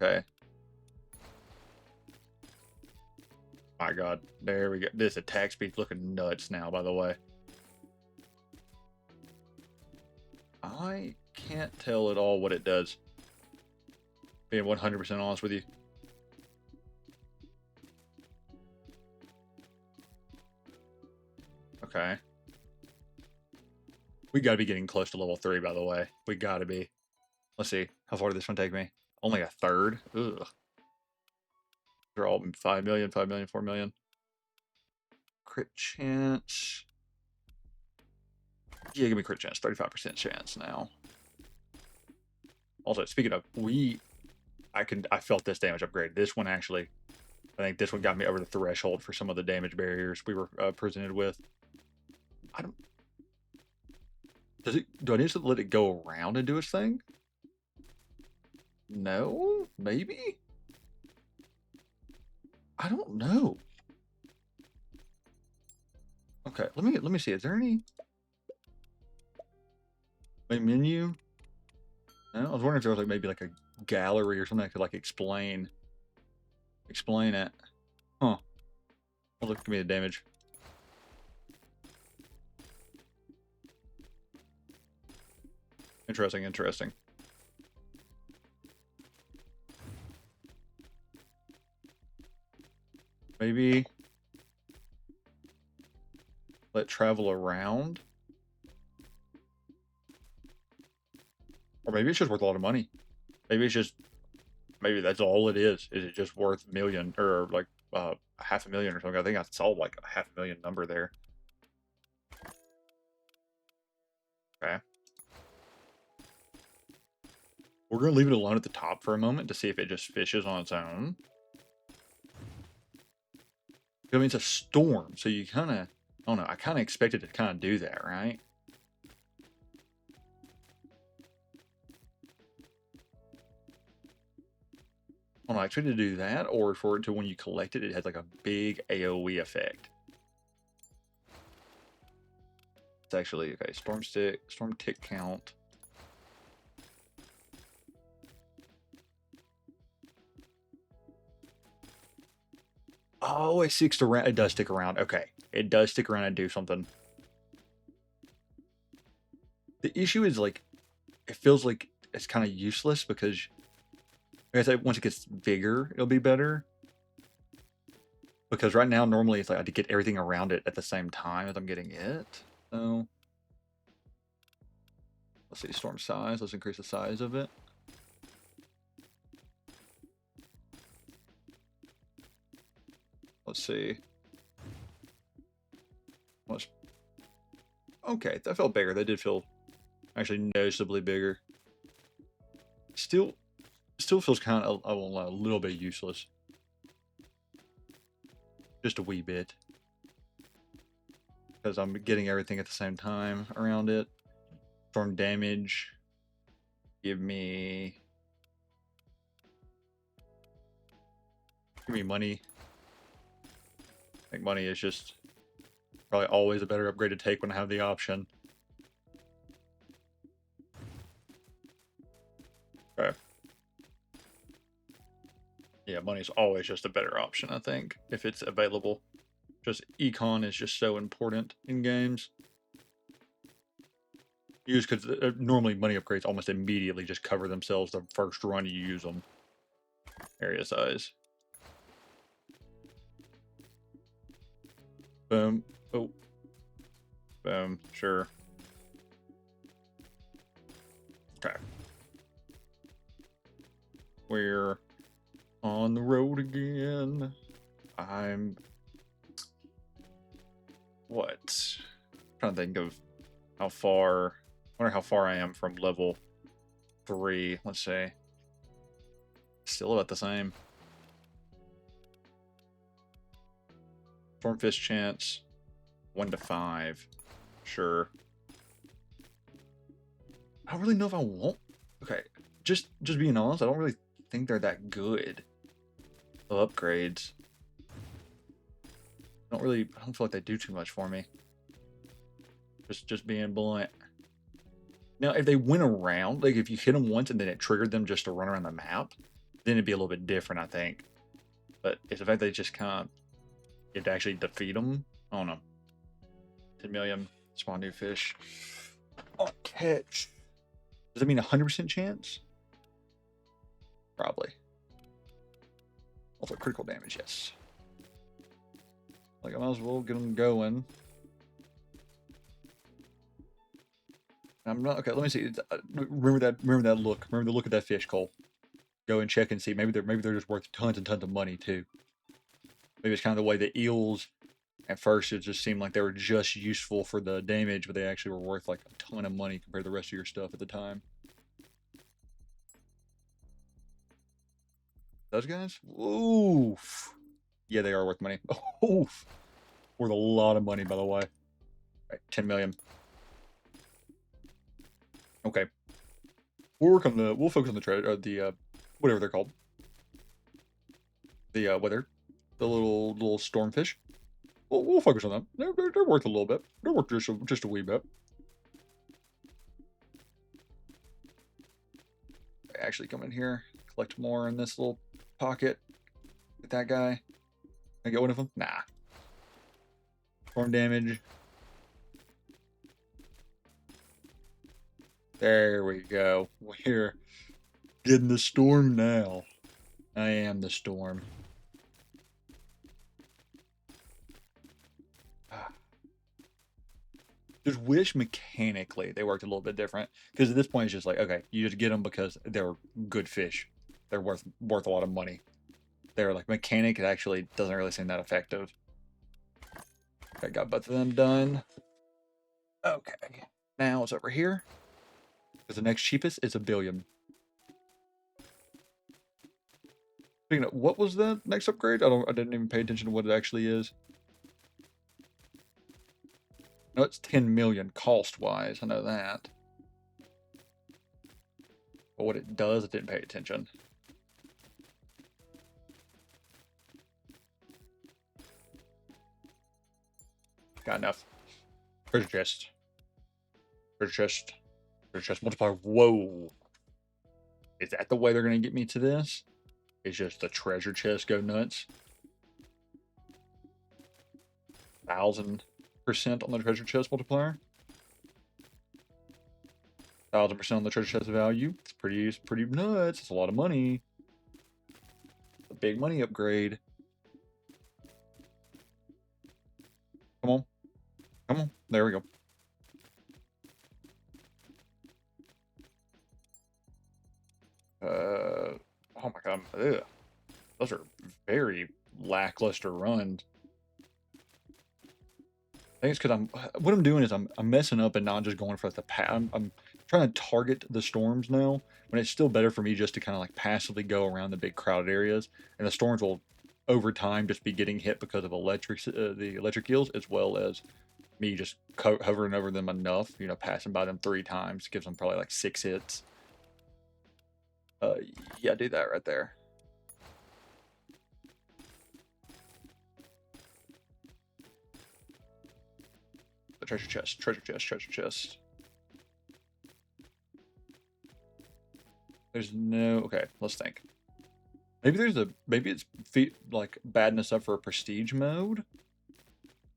Okay. My God, there we go. This attack speed's looking nuts now, by the way. I can't tell at all what it does. Being 100% honest with you. Okay. We gotta be getting close to level 3, by the way. We gotta be. Let's see. How far did this one take me? Only a third? Ugh. They're all 5 million, 5 million, 4 million. Crit chance. Yeah, give me crit chance. 35% chance now. Also, speaking of, I felt this damage upgrade. This one actually, I think this one got me over the threshold for some of the damage barriers we were presented with. I don't. Do I need to let it go around and do its thing? No, maybe. I don't know. Okay, let me see. Is there any menu? No, I was wondering if there was like maybe like a gallery or something that could like explain it. Huh. Well, look, give me the damage. Interesting, interesting. Maybe let travel around. Or maybe it's just worth a lot of money. Maybe it's just, maybe that's all it is. Is it just worth a million or like half a million or something? I think I saw like a $500,000 number there. Okay. We're going to leave it alone at the top for a moment to see if it just fishes on its own. I mean, it's a storm, so you kind of, I don't know, I kind of expected to kind of do that, right? I don't know, I expected to do that, or for it to, when you collect it, it has like a big AoE effect. It's actually, okay, storm tick count. Oh, it sticks around. It does stick around. Okay, it does stick around and do something. The issue is like, it feels like it's kind of useless because, like I said, once it gets bigger, it'll be better. Because right now, normally it's like I have to get everything around it at the same time as I'm getting it. So, let's see, storm size. Let's increase the size of it. Let's see. Okay, that felt bigger. That did feel actually noticeably bigger. Still feels kind of a little bit useless. Just a wee bit. Because I'm getting everything at the same time around it. Storm damage. Give me money. I think money is just probably always a better upgrade to take when I have the option. Okay. Yeah, money is always just a better option, I think, if it's available. Just econ is just so important in games. Use because normally money upgrades almost immediately just cover themselves the first run you use them. Area size. Boom. Oh. Boom. Sure. Okay. We're on the road again. I'm... What? I'm trying to think of how far... I wonder how far I am from level 3. Let's say. Still about the same. Stormfist chance. 1 to 5. Sure. I don't really know if I want... Okay. Just being honest, I don't really think they're that good of upgrades. I don't feel like they do too much for me. Just being blunt. Now, if they went around, like if you hit them once and then it triggered them just to run around the map, then it'd be a little bit different, I think. But it's the fact they just can't, you have to actually defeat them. I don't know. 10 million, spawn new fish. Oh, catch. Does that mean 100% chance? Probably. Also, critical damage, yes. Like, I might as well get them going. I'm not okay. Let me see. Remember that look. Remember the look of that fish, Cole. Go and check and see. Maybe they're just worth tons and tons of money too. Maybe it's kind of the way the eels. At first, it just seemed like they were just useful for the damage, but they actually were worth like a ton of money compared to the rest of your stuff at the time. Those guys? Oof. Yeah, they are worth money. Oof. Worth a lot of money, by the way. Right, 10 million. Okay. We'll focus on the treasure, whatever they're called. The weather, the little stormfish. We'll focus on them. They're worth a little bit. They're worth just a wee bit. Actually come in here, collect more in this little pocket. Get that guy. Can I get one of them? Nah. Storm damage. There we go. We're getting the storm now. I am the storm. Just wish mechanically they worked a little bit different. Because at this point, it's just like, okay, you just get them because they're good fish. They're worth a lot of money. They're like mechanic. It actually doesn't really seem that effective. Okay, got both of them done. Okay, now it's over here. Because the next cheapest is 1 billion. Speaking of, what was the next upgrade? I didn't even pay attention to what it actually is. No, it's 10 million cost-wise. I know that. But what it does, I didn't pay attention. Got enough. Treasure chest. Treasure chest. Treasure chest multiplier. Whoa. Is that the way they're going to get me to this? It's just the treasure chest go nuts. 1000% on the treasure chest multiplier. 1000% on the treasure chest value. It's pretty nuts. It's a lot of money. A big money upgrade. Come on. Come on. There we go. Oh my god. Ugh. Those are very lackluster runs. I think it's because what I'm doing is I'm messing up and not just going for the I'm trying to target the storms now, when it's still better for me just to kind of like passively go around the big crowded areas, and the storms will over time just be getting hit because of the electric eels, as well as me just hovering over them enough, you know, passing by them 3 times gives them probably like 6 hits. Yeah, do that right there. The treasure chest, treasure chest, treasure chest. There's no, okay, let's think. Maybe it's like badness up for a prestige mode.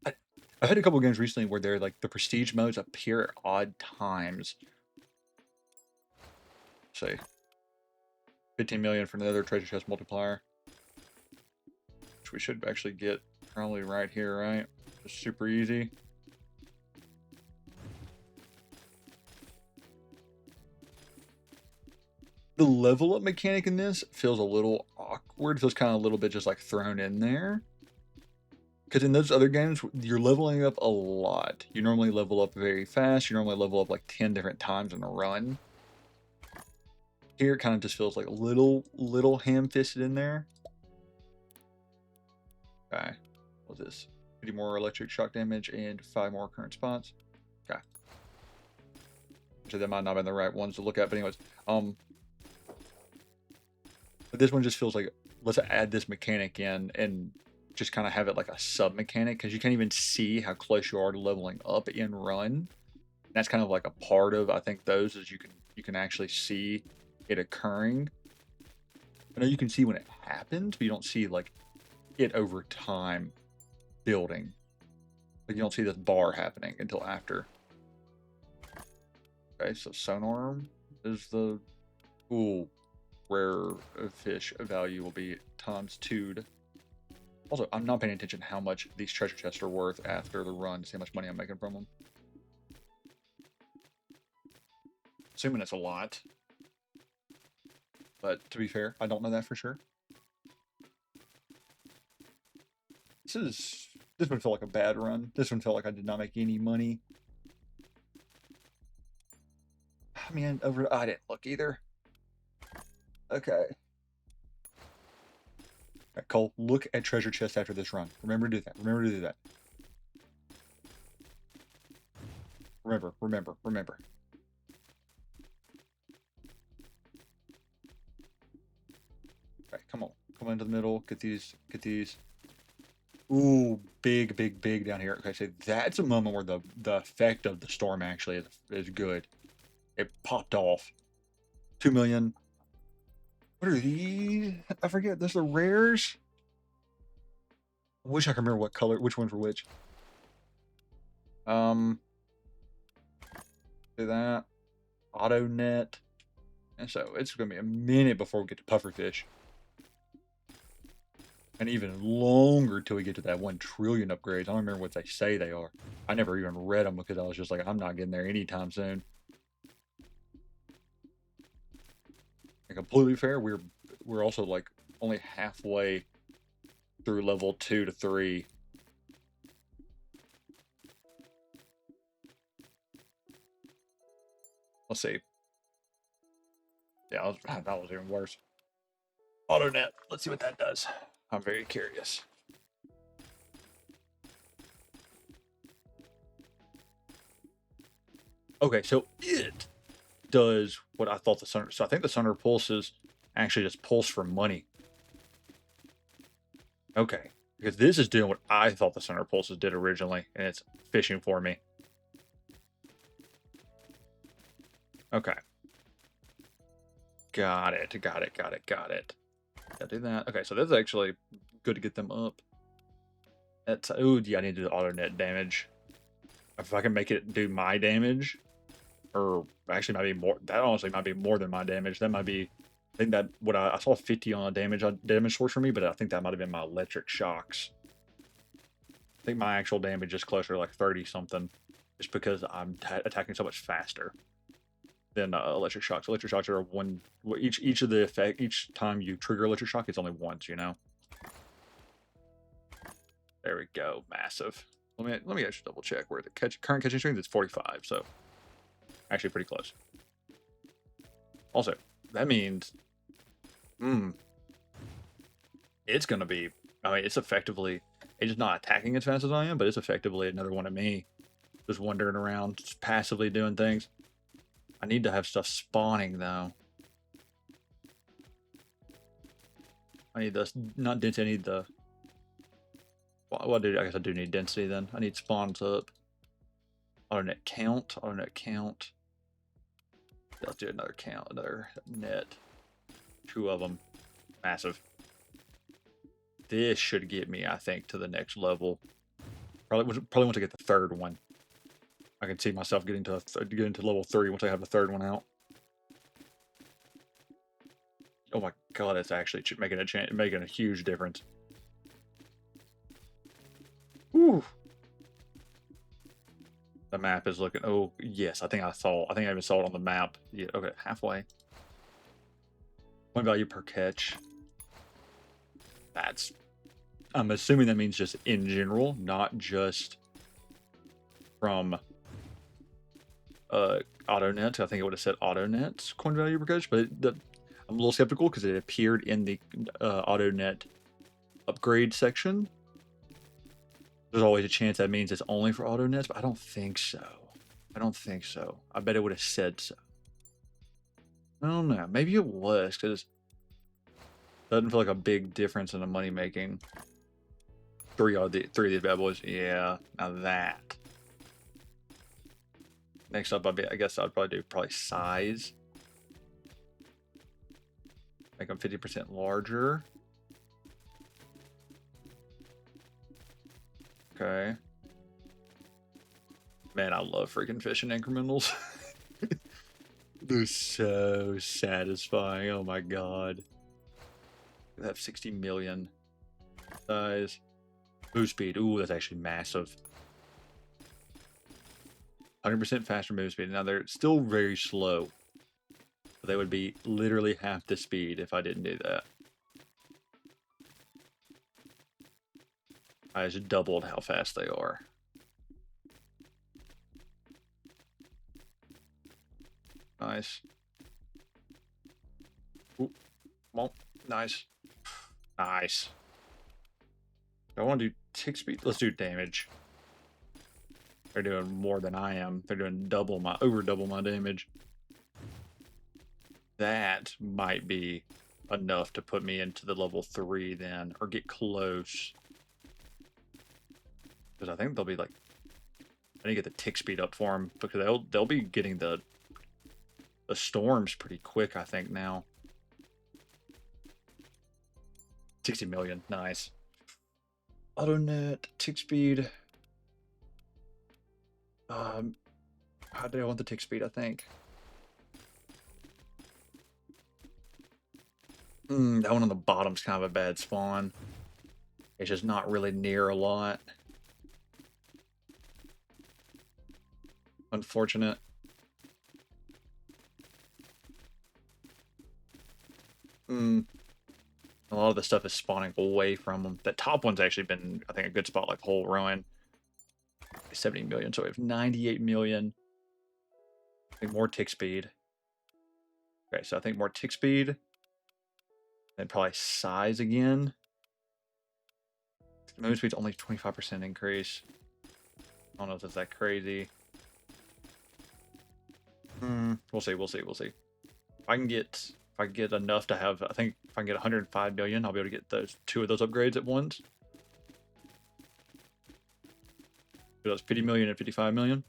I've had a couple games recently where they're like the prestige modes appear at odd times. Let's see. 15 million for another treasure chest multiplier. Which we should actually get probably right here, right? Just super easy. The level up mechanic in this feels a little awkward. Feels kind of a little bit just like thrown in there. Because in those other games, you're leveling up a lot. You normally level up very fast. You normally level up like 10 different times in a run. Here it kind of just feels like a little ham-fisted in there. Okay. What's this? 50 more electric shock damage and 5 more current spots. Okay. Actually, that might not have been the right ones to look at, but anyways. But this one just feels like, let's add this mechanic in, and just kind of have it like a sub mechanic because you can't even see how close you are to leveling up in run. That's kind of like a part of, I think, those is you can actually see it occurring. I know you can see when it happens, but you don't see like it over time building. Like you don't see this bar happening until after. Okay, so sonar is the rare fish value will be times 2'd. Also, I'm not paying attention how much these treasure chests are worth after the run to see how much money I'm making from them. Assuming it's a lot. But to be fair, I don't know that for sure. This one felt like a bad run. This one felt like I did not make any money. I mean, I didn't look either. Okay. Right, Cole, look at treasure chest after this run. Remember to do that. Remember to do that. Remember. Right, come on. Come into the middle. Get these. Ooh, big down here. Okay, so that's a moment where the effect of the storm actually is good. It popped off. 2 million. What are these? I forget. Those are rares. I wish I could remember what color, which ones were which. Do that. Auto net. And so it's gonna be a minute before we get to pufferfish. And even longer till we get to that 1 trillion upgrades. I don't remember what they say they are. I never even read them because I was just like, I'm not getting there anytime soon. And completely fair, we're also like only halfway through level 2 to 3. Let's see. Yeah, that was even worse. AutoNet. Let's see what that does. I'm very curious. Okay, so it does what I thought the Sunner. So I think the Sunner pulses actually just pulse for money. Okay, because this is doing what I thought the Sunner pulses did originally, and it's fishing for me. Okay. Got it. Gotta do that. Okay, so that's actually good to get them up. That's, ooh, yeah, I need to do the auto net damage. If I can make it do my damage, or actually might be more, that honestly might be more than my damage. That might be, I think that, what I saw 50 on a damage source for me, but I think that might have been my electric shocks. I think my actual damage is closer to like 30 something, just because I'm attacking so much faster than electric shocks. Electric shocks are one, each of the effect, each time you trigger electric shock, it's only once, you know? There we go, massive. Let me actually double check where the current catching strength is 45, so actually pretty close. Also, that means, it's gonna be, I mean, it's effectively, it's just not attacking as fast as I am, but it's effectively another one of me, just wandering around, just passively doing things. I need to have stuff spawning though. I need this, not density, I need the, well, I guess I do need density then. I need spawns up. AutoNet count. Let's do another count, another net. 2 of them. Massive. This should get me, I think, to the next level. Probably want to get the 3rd one. I can see myself getting to level 3 once I have the 3rd one out. Oh my god, it's actually making a huge difference. Whew. The map is looking, oh yes, I think I even saw it on the map. Yeah, okay, halfway. 1 value per catch. That's, I'm assuming that means just in general, not just from AutoNet. I think it would have said AutoNet's coin value per catch, but I'm a little skeptical because it appeared in the AutoNet upgrade section. There's always a chance that means it's only for AutoNets, but I don't think so. I bet it would have said so. I don't know. Maybe it was, because it doesn't feel like a big difference in the money making. Three of these bad boys. Yeah, now that. Next up, I guess I'd probably do size. Make them 50% larger. Okay. Man, I love freaking fishing incrementals. They're so satisfying. Oh my god. They have 60 million size. Move speed. Ooh, that's actually massive. 100% faster move speed. Now they're still very slow. But they would be literally half the speed if I didn't do that. I just doubled how fast they are. Nice. Ooh, well, nice. Nice. Do I want to do tick speed? Let's do damage. They're doing more than I am. They're doing over double my damage. That might be enough to put me into the level 3 then, or get close. Because I think they'll be like, I need to get the tick speed up for them because they'll be getting the storms pretty quick, I think now. 60 million, nice. AutoNet, tick speed. How do I want the tick speed? I think. That one on the bottom's kind of a bad spawn. It's just not really near a lot. Unfortunate. A lot of the stuff is spawning away from them. That top one's actually been, I think, a good spot like whole ruin. 70 million, so we have 98 million. I think more tick speed. Okay, so I think more tick speed. Then probably size again. Move speed's only 25% increase. I don't know if that's that crazy. We'll see. If I can get enough to have, I think if I can get 105 million, I'll be able to get those 2 of those upgrades at once. So that's 50 million and 55 million.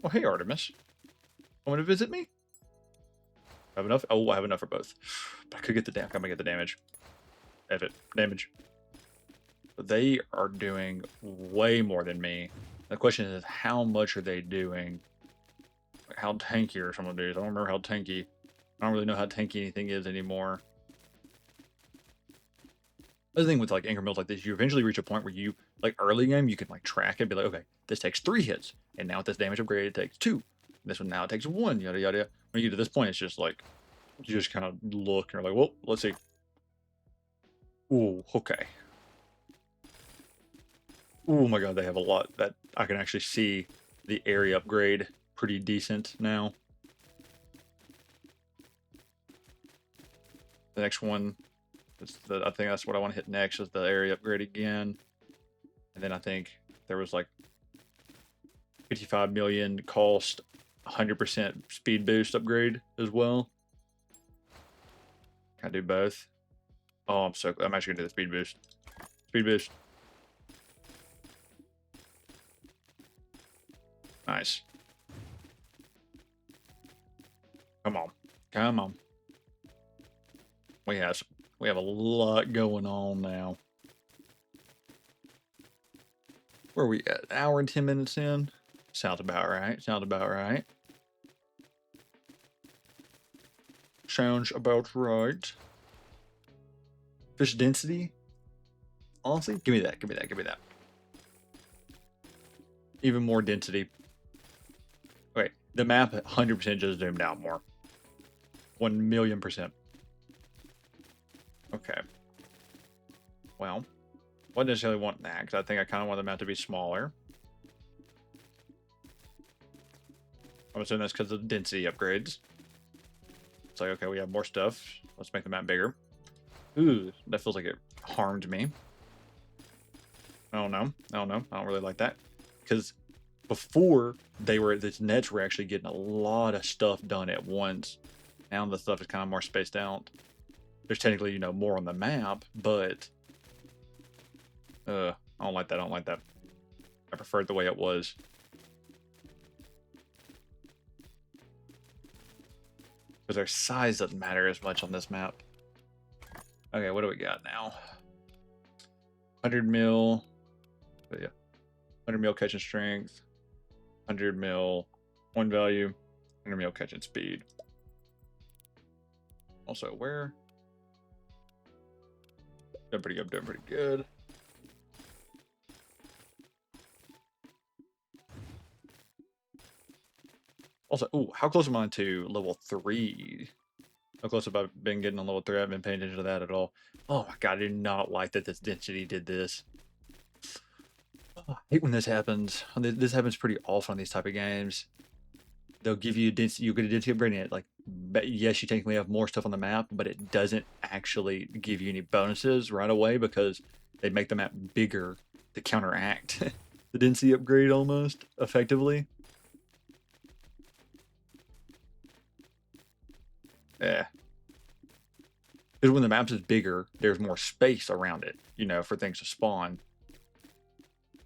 Oh, hey, Artemis. Want to visit me? Have enough? Oh, I have enough for both. But I could get the damage. I'm gonna get the damage. Damage. But they are doing way more than me. The question is, how much are they doing? Like, how tanky are some of these? I don't remember how tanky. I don't really know how tanky anything is anymore. The thing with like incrementals like this, you eventually reach a point where you, like early game, you can like track it, be like, okay, this takes 3 hits, and now with this damage upgrade, it takes 2. This one now it takes 1, yada yada. When you get to this point, it's just like, you just kind of look and you're like, well, let's see. Ooh, okay. Oh my god, they have a lot that I can actually see the area upgrade pretty decent now. The next one, I think that's what I want to hit next, is the area upgrade again. And then I think there was like 55 million cost, 100% speed boost upgrade as well. Can I do both? Oh, I'm actually gonna do the speed boost. Speed boost. Nice. Come on. Come on. We have a lot going on now. Where are we at? An hour and 10 minutes in? Sounds about right. Sounds about right. Sounds about right. Fish density? Honestly, give me that. Give me that. Give me that. Even more density. Wait, the map 100% just zoomed out more. 1,000,000%. Okay. Well, I wouldn't necessarily want that, because I think I kind of want the map to be smaller. I'm assuming that's because of density upgrades. It's like, okay, we have more stuff. Let's make the map bigger. Ooh, that feels like it harmed me. Oh no. Oh no. I don't really like that. Because before these nets were actually getting a lot of stuff done at once. Now the stuff is kind of more spaced out. There's technically, more on the map, but I don't like that. I don't like that. I preferred the way it was. Because their size doesn't matter as much on this map. Okay, what do we got now? 100 mil. But yeah. 100 mil catching strength. 100 mil one value. 100 mil catching speed. Also, where? Doing pretty good. Doing pretty good. Also, ooh, how close am I to level 3? How close have I been getting on level 3? I haven't been paying attention to that at all. Oh my god, I do not like that this density did this. Oh, I hate when this happens. This happens pretty often on these type of games. They'll give you density, you get a density upgrade in it. Like, yes, you technically have more stuff on the map, but it doesn't actually give you any bonuses right away because they make the map bigger to counteract the density upgrade almost effectively. Yeah. Because when the map is bigger, there's more space around it, for things to spawn.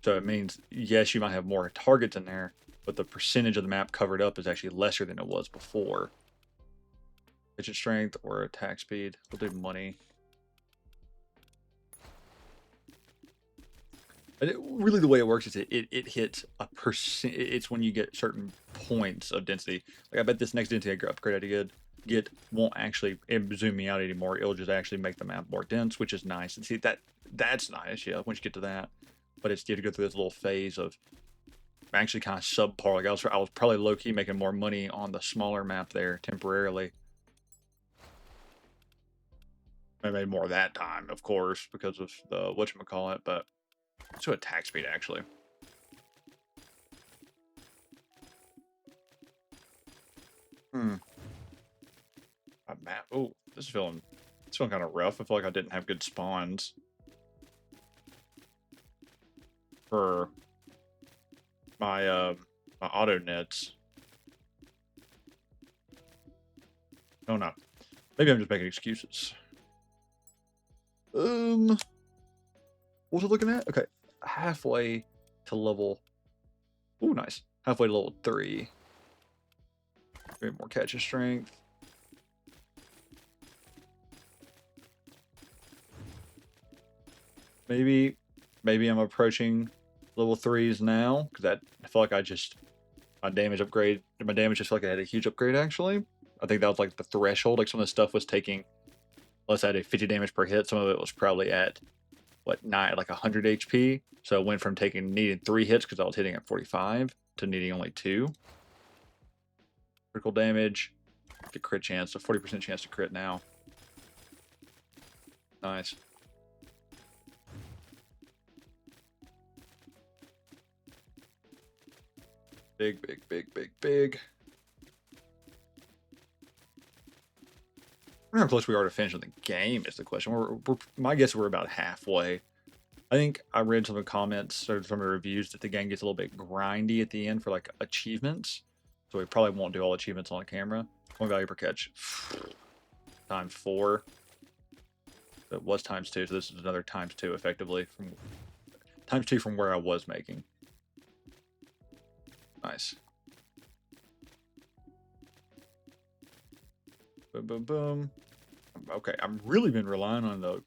So it means, yes, you might have more targets in there, but the percentage of the map covered up is actually lesser than it was before. Pitch strength or attack speed. We'll do money. But really, the way it works is it hits a percent. It's when you get certain points of density. Like I bet this next density upgrade I get won't actually zoom me out anymore. It'll just actually make the map more dense, which is nice. And see that's nice. Yeah, once you get to that, but it's you have to go through this little phase of actually kind of subpar. Like I was probably low key making more money on the smaller map there temporarily. I made more that time, of course, because of the whatchamacallit, but let's do attack speed actually. Map. Oh, this is feeling kind of rough. I feel like I didn't have good spawns for my my auto nets. Oh no. Maybe I'm just making excuses. What was I looking at? Okay. Halfway to level. Oh, nice. Halfway to level 3. Maybe more catching strength. Maybe I'm approaching level 3s now because I feel like my damage just felt like I had a huge upgrade actually. I think that was like the threshold. Like some of the stuff was taking, let's say I did 50 damage per hit. Some of it was probably at like 100 HP. So it went from needing 3 hits because I was hitting at 45 to needing only 2. Critical damage, get crit chance, so 40% chance to crit now. Nice. Big. I wonder how close we are to finishing the game is the question. My guess we're about halfway. I think I read some of the comments or some of the reviews that the game gets a little bit grindy at the end for like achievements. So we probably won't do all achievements on camera. 1 value per catch. Times 4. It was times 2, so this is another times 2 effectively. Times 2 from where I was making. Nice. Boom. Okay, I've really been relying on the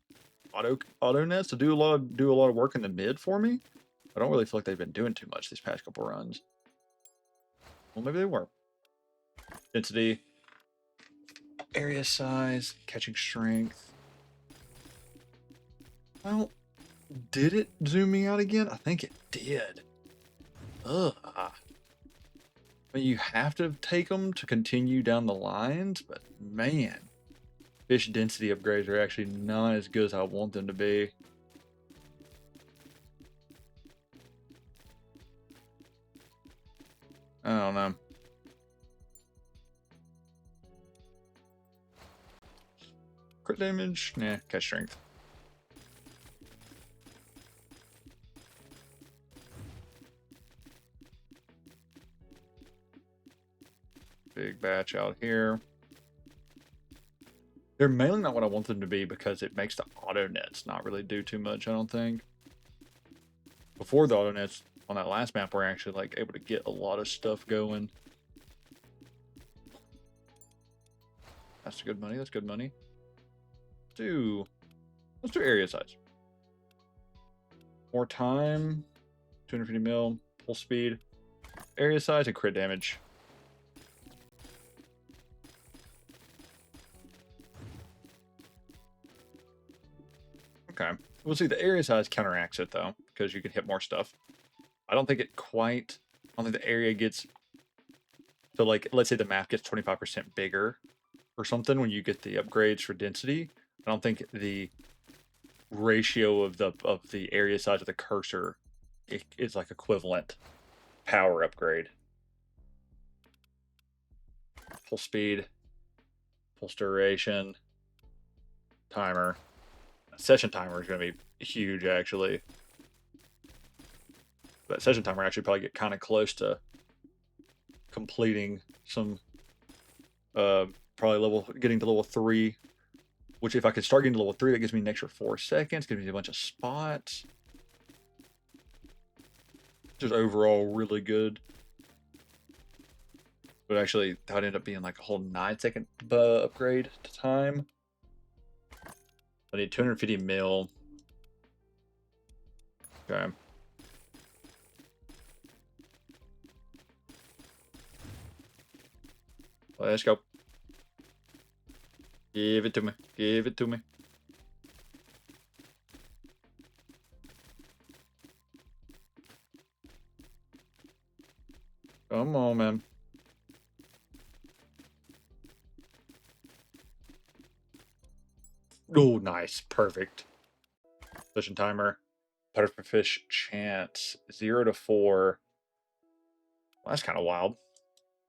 auto nets to do a lot of work in the mid for me. I don't really feel like they've been doing too much these past couple runs. Well, maybe they were. Density, area size, catching strength. Well, did it zoom me out again? I think it did. Ugh. I mean, you have to take them to continue down the lines, but man, fish density upgrades are actually not as good as I want them to be. I don't know. Crit damage? Nah, catch strength. Big batch out here. They're mainly not what I want them to be because it makes the auto nets not really do too much, I don't think. Before the auto nets on that last map, we're actually like able to get a lot of stuff going. That's good money. That's good money. Let's do area size. More time. 250 mil. Full speed. Area size and crit damage. Okay. We'll see. The area size counteracts it though, because you can hit more stuff. I don't think the area gets. So like, let's say the map gets 25% bigger or something when you get the upgrades for density. I don't think the ratio of the area size of the cursor is like equivalent power upgrade. Full speed, full duration, timer. Session timer is going to be huge actually. That session timer actually probably get kind of close to completing some probably getting to level 3, which if I could start getting to level 3, that gives me an extra 4 seconds, gives me a bunch of spots. Just overall really good. But actually, that would end up being like a whole 9-second upgrade to time. I need 250 mil. Okay. Let's go. Give it to me. Give it to me. Come on, man. Oh, nice. Perfect. Session timer. Butterfish chance. 0 to 4. Well, that's kind of wild.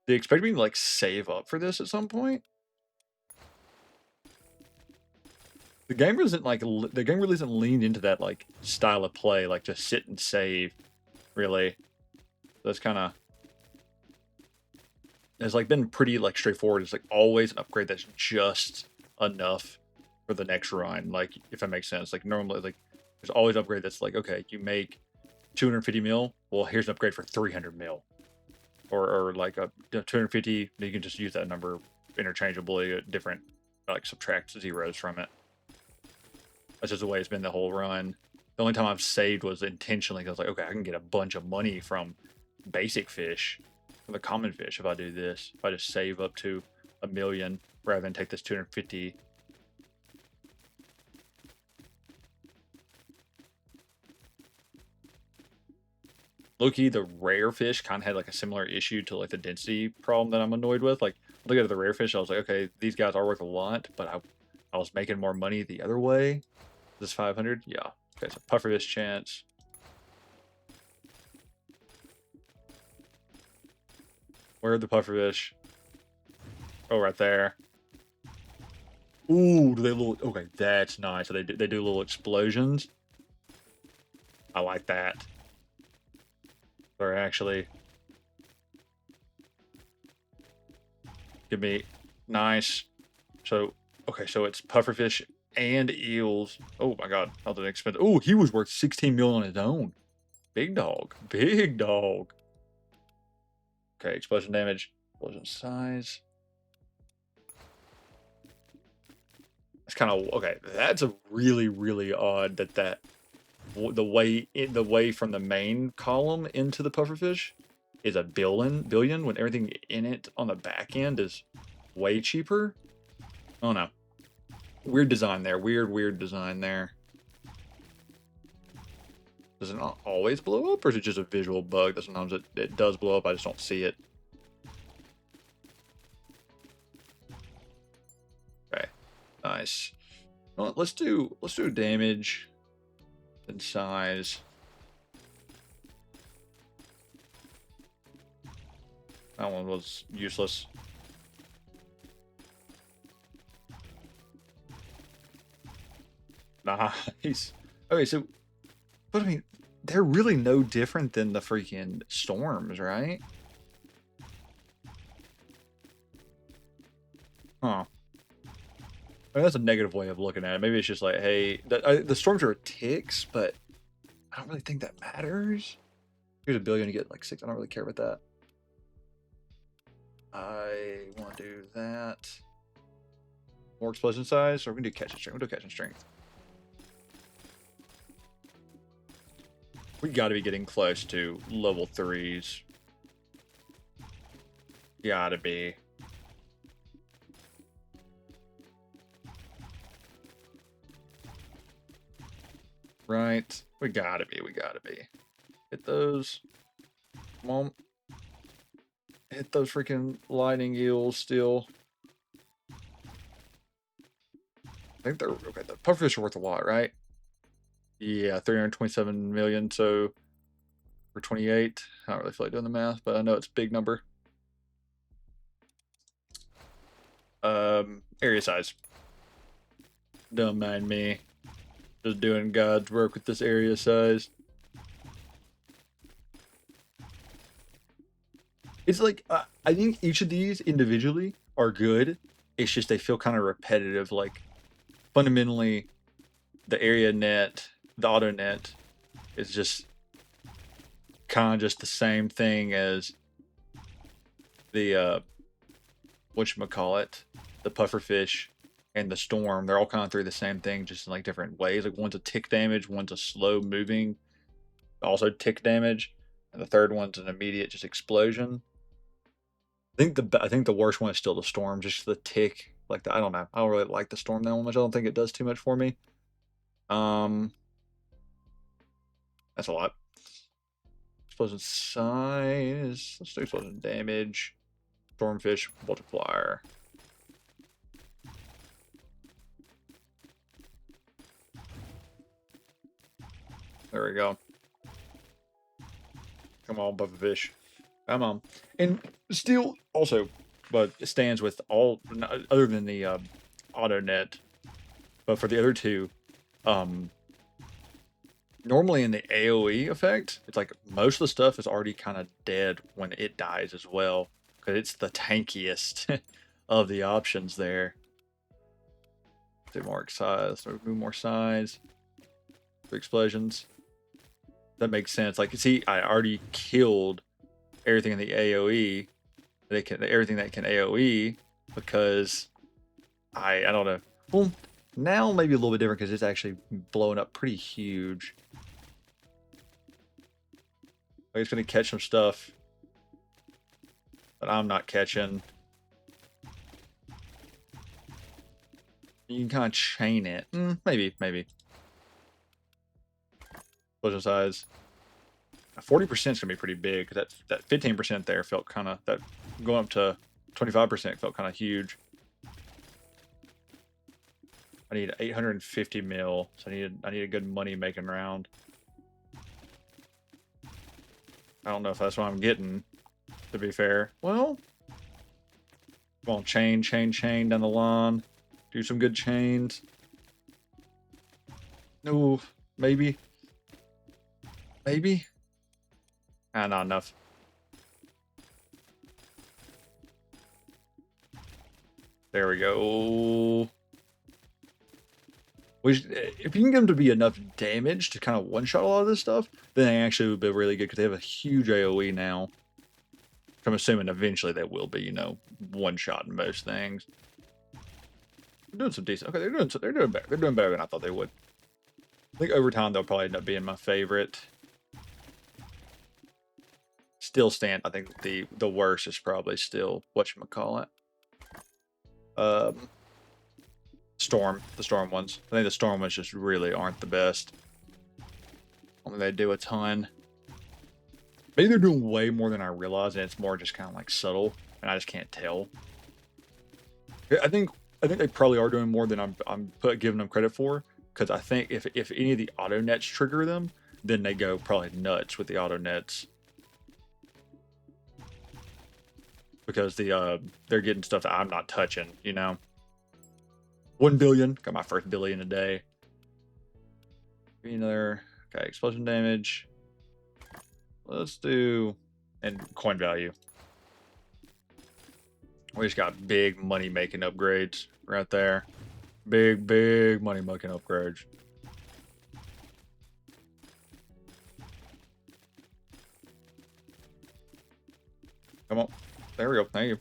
They expect me to like save up for this at some point? The game really isn't leaned into that like style of play, like just sit and save, really. That's kind of it's like been pretty like straightforward. It's like always an upgrade that's just enough for the next run. Like if that makes sense. Like normally, like there's always an upgrade that's like, okay, you make 250 mil. Well, here's an upgrade for 300 mil, or like a 250. You can just use that number interchangeably. Different like subtract zeros from it. That's just the way it's been the whole run. The only time I've saved was intentionally because I was like, okay, I can get a bunch of money from basic fish, from the common fish if I do this. If I just save up to 1 million rather than take this 250. Low-key, the rare fish kind of had like a similar issue to like the density problem that I'm annoyed with. Like, looking at the rare fish, I was like, okay, these guys are worth a lot, but I was making more money the other way. This 500? Yeah. Okay, so pufferfish chance. Where are the pufferfish? Oh, right there. Ooh, do they look... Okay, that's nice. So they do little explosions. I like that. They're actually... Give me... Nice. So, okay, so it's pufferfish and eels. Oh my god, how did it expend? Oh, he was worth 16 million on his own. Big dog. Big dog. Okay, explosion damage. Explosion size. It's kind of okay. That's a really odd that the way from the main column into the pufferfish is a billion when everything in it on the back end is way cheaper. Oh no, weird design there. Weird design there. Does it not always blow up, or is it just a visual bug that sometimes it does blow up? I just don't see it. Okay, nice. Well, let's do damage and size. That one was useless. Nice. Okay, so, but I mean, they're really no different than the freaking storms, right? Huh. I mean, that's a negative way of looking at it. Maybe it's just like, hey, the storms are ticks, but I don't really think that matters. Here's a billion, you get like 6. I don't really care about that. I want to do that. More explosion size, or we can do catch and strength. We'll do catch and strength. We got to be getting close to level 3s. Gotta be. Right. We gotta be. We gotta be. Hit those. Come on. Hit those freaking lightning eels still. I think they're okay. The pufferfish are worth a lot, right? Yeah, 327 million. So for 28, I don't really feel like doing the math, but I know it's a big number. Area size. Don't mind me. Just doing God's work with this area size. It's like, I think each of these individually are good. It's just they feel kind of repetitive. Like, fundamentally, the area net, the auto net, is just kind of just the same thing as the, whatchamacallit, the pufferfish and the storm. They're all kind of through the same thing, just in like different ways. Like, one's a tick damage, one's a slow moving, also tick damage, and the third one's an immediate just explosion. I think the worst one is still the storm, just the tick. Like I don't know. I don't really like the storm that much. I don't think it does too much for me. That's a lot. Explosion size. Let's do explosion damage. Stormfish multiplier. There we go. Come on, pufferfish. Come on. And still, also, but it stands with all, other than the auto net, but for the other two, normally in the AoE effect, it's like most of the stuff is already kind of dead when it dies as well, because it's the tankiest of the options there. Do more size, or move more size. 3 explosions. That makes sense. Like, see, I already killed everything in the AoE. Everything that can AoE, because I don't know. Well, now maybe a little bit different because it's actually blowing up pretty huge. I'm just gonna catch some stuff that I'm not catching. You can kind of chain it. Maybe. Explosion size. 40% is gonna be pretty big, because that 15% there felt kind of, that going up to 25% felt kind of huge. I need 850 mil, so I need a good money making round. I don't know if that's what I'm getting, to be fair. Well, come on, chain down the line. Do some good chains. No, maybe. Not enough. There we go. If you can get them to be enough damage to kind of one-shot a lot of this stuff, then they actually would be really good, because they have a huge AoE now. I'm assuming eventually they will be, one-shotting most things. They're doing some decent. Okay, they're doing better. They're doing better than I thought they would. I think over time they'll probably end up being my favorite. Still stand. I think the worst is probably still whatchamacallit. The storm ones. I think the storm ones just really aren't the best. Only they do a ton. Maybe they're doing way more than I realize, and it's more just kind of like subtle, and I just can't tell. I think they probably are doing more than I'm giving them credit for, because I think if any of the auto nets trigger them, then they go probably nuts with the auto nets. Because they're getting stuff that I'm not touching, 1 billion. Got my first billion a day. Another. Okay, explosion damage. Let's do, and coin value. We just got big money making upgrades right there. Big money making upgrades. Come on. There we go. Thank you.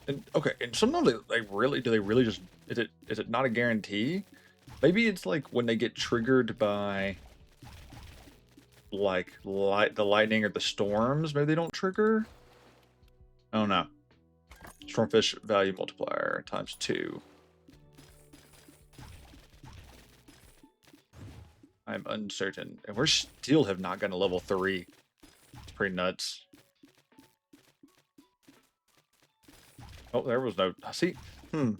And okay, and sometimes they really do they really just is it not a guarantee? Maybe it's like when they get triggered by like the lightning or the storms, maybe they don't trigger. I don't know. Stormfish value multiplier times 2. I'm uncertain. And we're still have not gotten to level 3. It's pretty nuts. Oh, there was no... See? I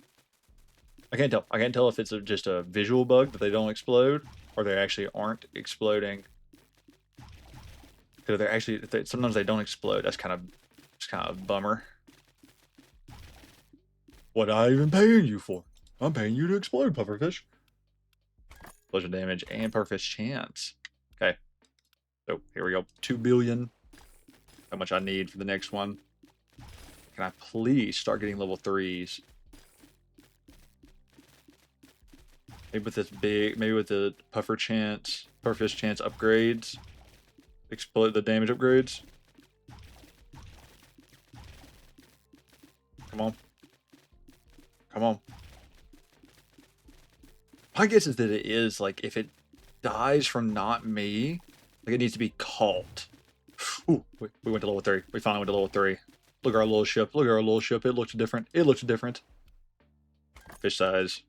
can't tell. I can't tell if it's just a visual bug that they don't explode, or they actually aren't exploding. Because they're actually... sometimes they don't explode. That's kind of... it's kind of a bummer. What I even paying you for? I'm paying you to explode, pufferfish. Explosion damage and pufferfish chance. Okay. So, here we go. 2 billion. How much I need for the next one. Can I please start getting level 3s? Maybe with this maybe with the pufferfish chance upgrades. Explode the damage upgrades. Come on. Come on. My guess is that it is, like, if it dies from not me, like, it needs to be caught. Ooh, we went to level 3. We finally went to level 3. Look at our little ship. Look at our little ship. It looks different. It looks different. Fish size.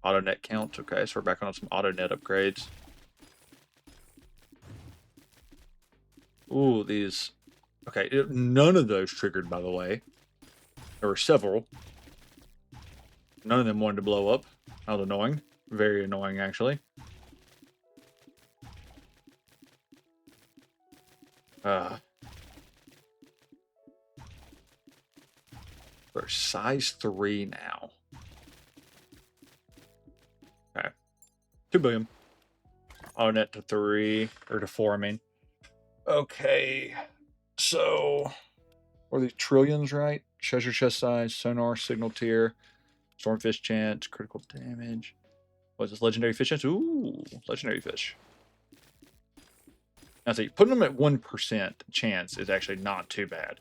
Auto net count. Okay, so we're back on some auto net upgrades. Ooh, these. Okay, none of those triggered, by the way. There were several. None of them wanted to blow up. That was annoying. Very annoying, actually. We're size 3 now. Okay. 2 billion. Oh, net to 3. Or to 4, I mean. Okay. So, what are these trillions, right? Treasure chest size, sonar, signal tier, stormfish chance, critical damage. What's this? Legendary fish chance? Ooh, legendary fish. Now, see, putting them at 1% chance is actually not too bad.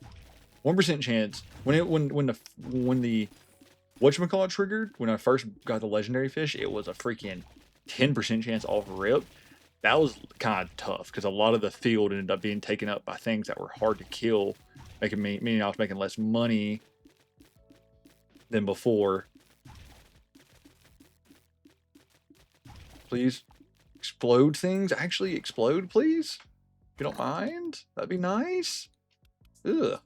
1% chance when the whatchamacallit triggered, when I first got the legendary fish, it was a freaking 10% chance off rip. That was kind of tough because a lot of the field ended up being taken up by things that were hard to kill, meaning I was making less money than before. Please explode things. Actually explode, please. If you don't mind, that'd be nice. Ugh.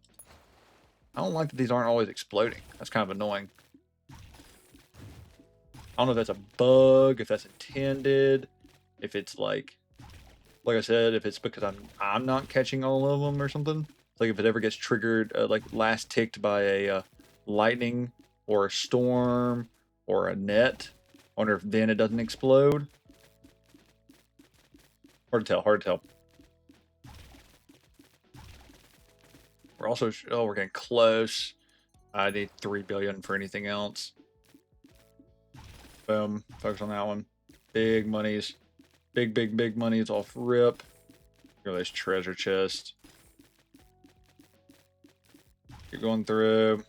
I don't like that these aren't always exploding. That's kind of annoying. I don't know if that's a bug, if that's intended, if it's like I said, if it's because I'm not catching all of them or something. Like if it ever gets triggered, like last ticked by a lightning or a storm or a net. I wonder if then it doesn't explode. Hard to tell. Hard to tell. We're also we're getting close. I need 3 billion for anything else. Boom. Focus on that one. Big monies. Big monies off rip. Look at this treasure chest. You're going through.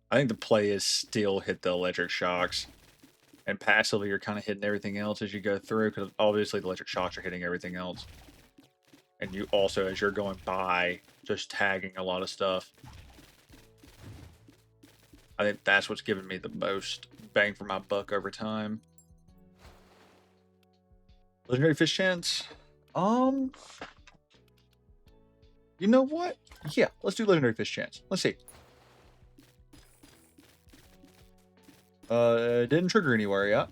I think the play is still hit the electric shocks. And passively, you're kind of hitting everything else as you go through, because obviously the electric shocks are hitting everything else. And you also, as you're going by, just tagging a lot of stuff. I think that's what's giving me the most bang for my buck over time. Legendary fish chance? You know what? Yeah, let's do legendary fish chance. Let's see. It didn't trigger anywhere yet.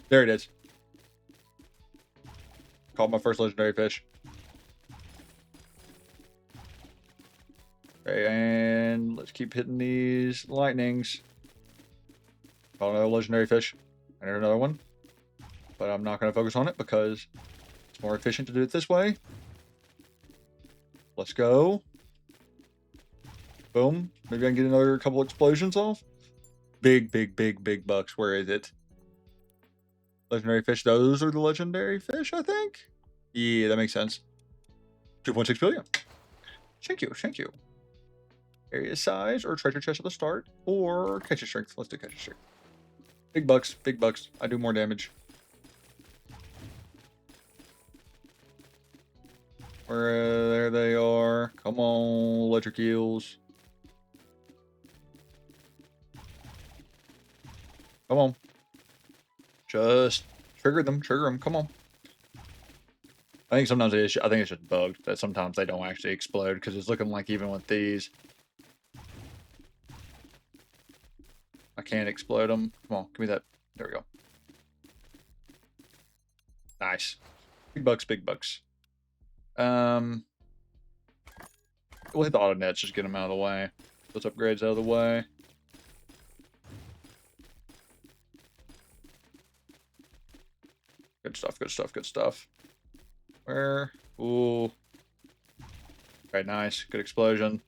There it is. Caught my first legendary fish. Okay, and let's keep hitting these lightnings. Caught another legendary fish. And another one. But I'm not going to focus on it because it's more efficient to do it this way. Let's go. Boom. Maybe I can get another couple explosions off. Big, big, big, big bucks. Where is it? Legendary fish. Those are the legendary fish, I think. Yeah, that makes sense. 2.6 billion. Thank you, thank you. Area size or treasure chest at the start, or catch strength. Let's do catch strength. Big bucks, big bucks. I do more damage. There they are. Come on, electric eels. Come on. Just trigger them, trigger them. Come on. I think sometimes I think it's just bugged that sometimes they don't actually explode because it's looking like even with these, I can't explode them. Come on, give me that. There we go. Nice. Big bucks, big bucks. We'll hit the auto nets, just get them out of the way. Those upgrades out of the way. Good stuff, good stuff, good stuff. Where? Ooh. Okay, nice. Good explosion.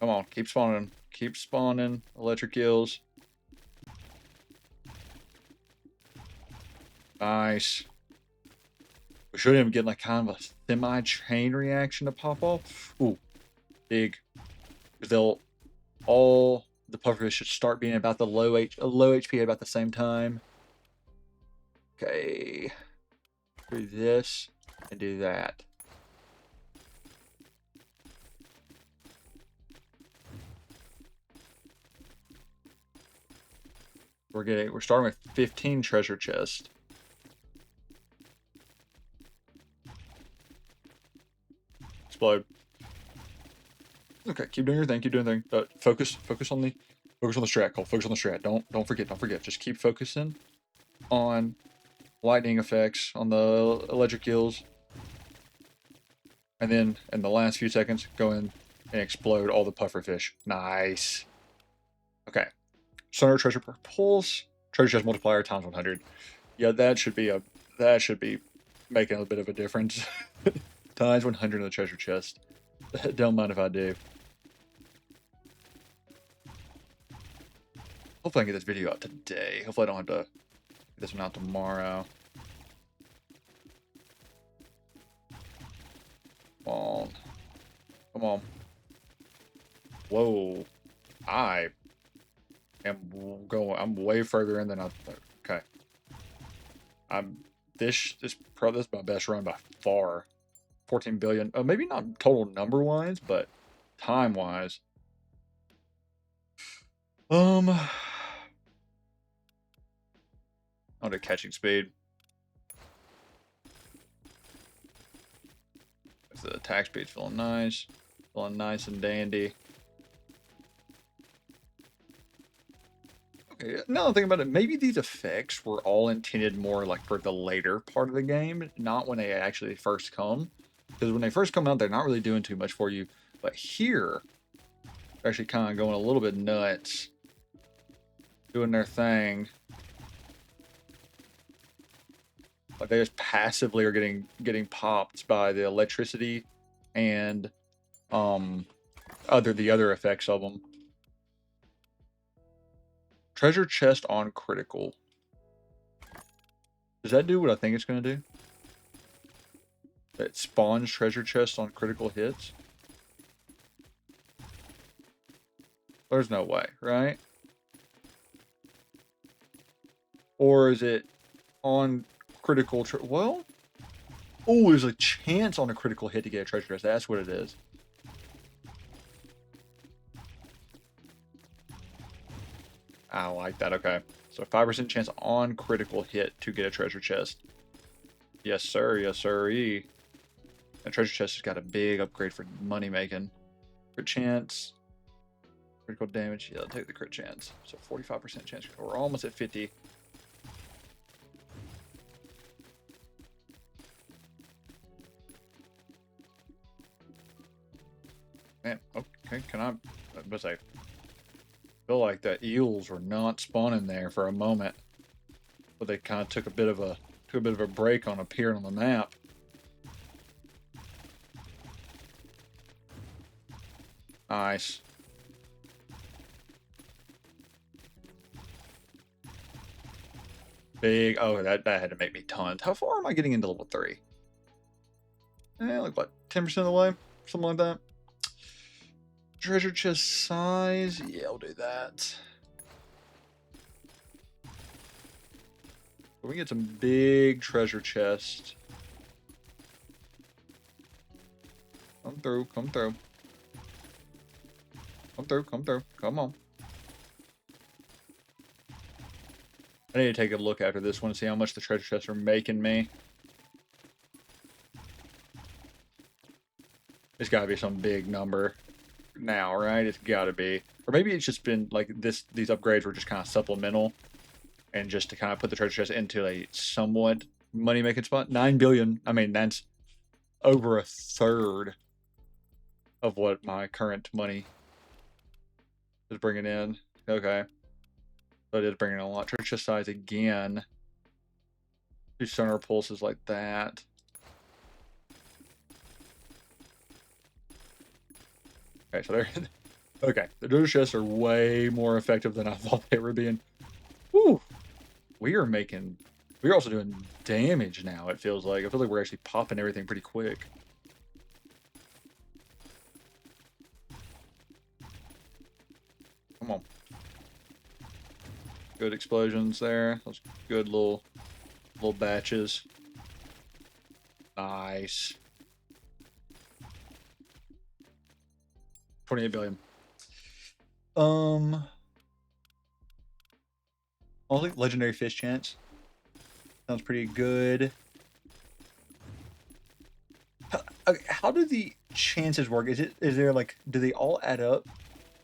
Come on, keep spawning. Keep spawning. Electric eels. Nice. We should even get like kind of a semi-chain reaction to pop off. Ooh. Big. Because they'll all the pufferfish should start being about the low HP at about the same time. Okay. Do this and do that. We're starting with 15 treasure chests. Explode. Okay, keep doing your thing, keep doing your thing. Focus on the strat, Cole. Focus on the strat. Don't forget. Just keep focusing on lightning effects on the electric eels. And then in the last few seconds, go in and explode all the pufferfish. Nice. Okay. Center treasure per pulse. Treasure chest multiplier times 100. Yeah, that should be making a bit of a difference. Times 100 in the treasure chest. Don't mind if I do. Hopefully I can get this video out today. Hopefully I don't have to get this one out tomorrow. Come on. Come on. Whoa. I'm way further in than I thought. Okay. This is my best run by far. 14 billion. Maybe not total number wise, but time wise. I'll do catching speed. The attack speed's feeling nice and dandy. Okay, now I'm thinking about it, maybe these effects were all intended more like for the later part of the game, not when they actually first come. Because when they first come out, they're not really doing too much for you. But here, they're actually kind of going a little bit nuts. Doing their thing. Like they just passively are getting popped by the electricity and the other effects of them. Treasure chest on critical. Does that do what I think it's going to do? It spawns treasure chest on critical hits? There's no way, right? Or is it on critical? Well, oh, there's a chance on a critical hit to get a treasure chest. That's what it is. I like that. Okay, so 5% chance on critical hit to get a treasure chest. Yes, sir. Yes, sir. That treasure chest has got a big upgrade for money making. Crit chance. Critical damage. Yeah, I'll take the crit chance. So 45% chance. We're almost at 50. Man, okay, I feel like the eels were not spawning there for a moment. But they kind of took a bit of a break on appearing on the map. Nice. Big. Oh, that had to make me tons. How far am I getting into level 3? Like what? 10% of the way? Something like that. Treasure chest size. Yeah, I'll do that. We get some big treasure chests. Come through, come through. Come through, come through. Come on. I need to take a look after this one to see how much the treasure chests are making me. It's gotta be some big number now, right? It's gotta be. Or maybe it's just been like these upgrades were just kind of supplemental and just to kind of put the treasure chest into a somewhat money-making spot. 9 billion. I mean, that's over a third of what my current money is bringing in. Okay. So it is bringing in a lot. Treasure chest size again. 2 sonar pulses like that. Okay, so they're... Okay, the treasure chests are way more effective than I thought they were being. Woo! We are making... We're also doing damage now, it feels like. I feel like we're actually popping everything pretty quick. Come on. Good explosions there. Those good little batches. Nice. 28 billion. Only legendary fish chance. Sounds pretty good. How do the chances work? Is there like, do they all add up?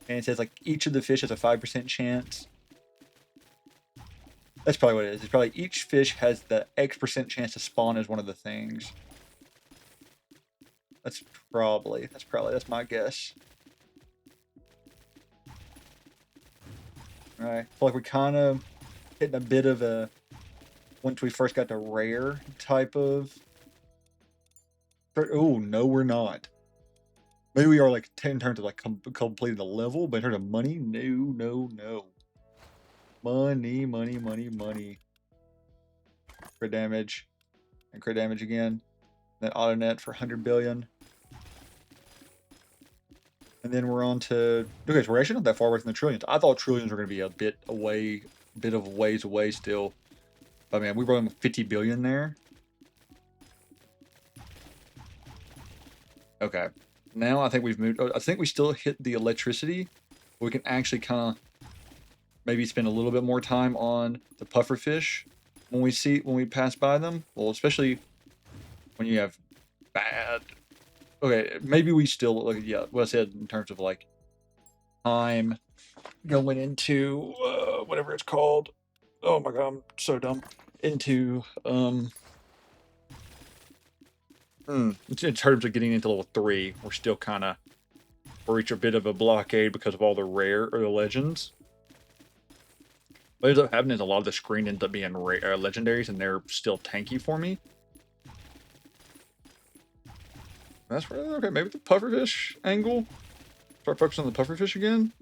And it says like each of the fish has a 5% chance. That's probably what it is. It's probably each fish has the X% chance to spawn as one of the things. That's my guess. Alright. I feel like we kind of hitting a bit of a, once we first got the rare type of... Oh, no, we're not. Maybe we are like in terms of like completing the level, but in terms of money, no. Money. Crit damage. And crit damage again. Then auto net for 100 billion. And then we're on to... Okay, so we're actually not that far away from the trillions. I thought trillions were going to be a bit of ways away still. But man, we were on 50 billion there. Okay. Now I think we've moved... I think we still hit the electricity. We can actually kind of maybe spend a little bit more time on the pufferfish when we pass by them. Well, especially when you have bad... Okay, maybe we still... Like, yeah, what I said in terms of like time going into whatever it's called. Oh my god, I'm so dumb. Into in terms of getting into level 3, we're still kind of reach a bit of a blockade because of all the rare or the legends. What ends up happening is a lot of the screen ends up being legendaries, and they're still tanky for me. That's where, okay, maybe the pufferfish angle. Start focusing on the pufferfish again.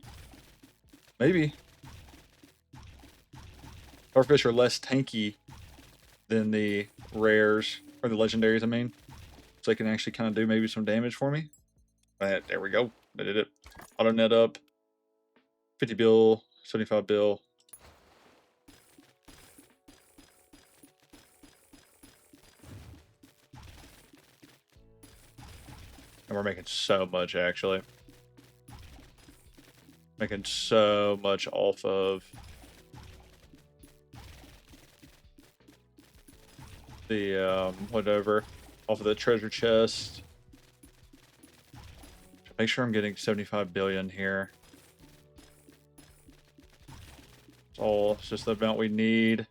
Maybe. Pufferfish are less tanky than the rares, or the legendaries, I mean. So they can actually kind of do maybe some damage for me. There we go. I did it. Auto net up. 50 bill, 75 bill. And we're making so much, actually. Making so much off of the, whatever. Off of the treasure chest. Make sure I'm getting 75 billion here. It's just the amount we need.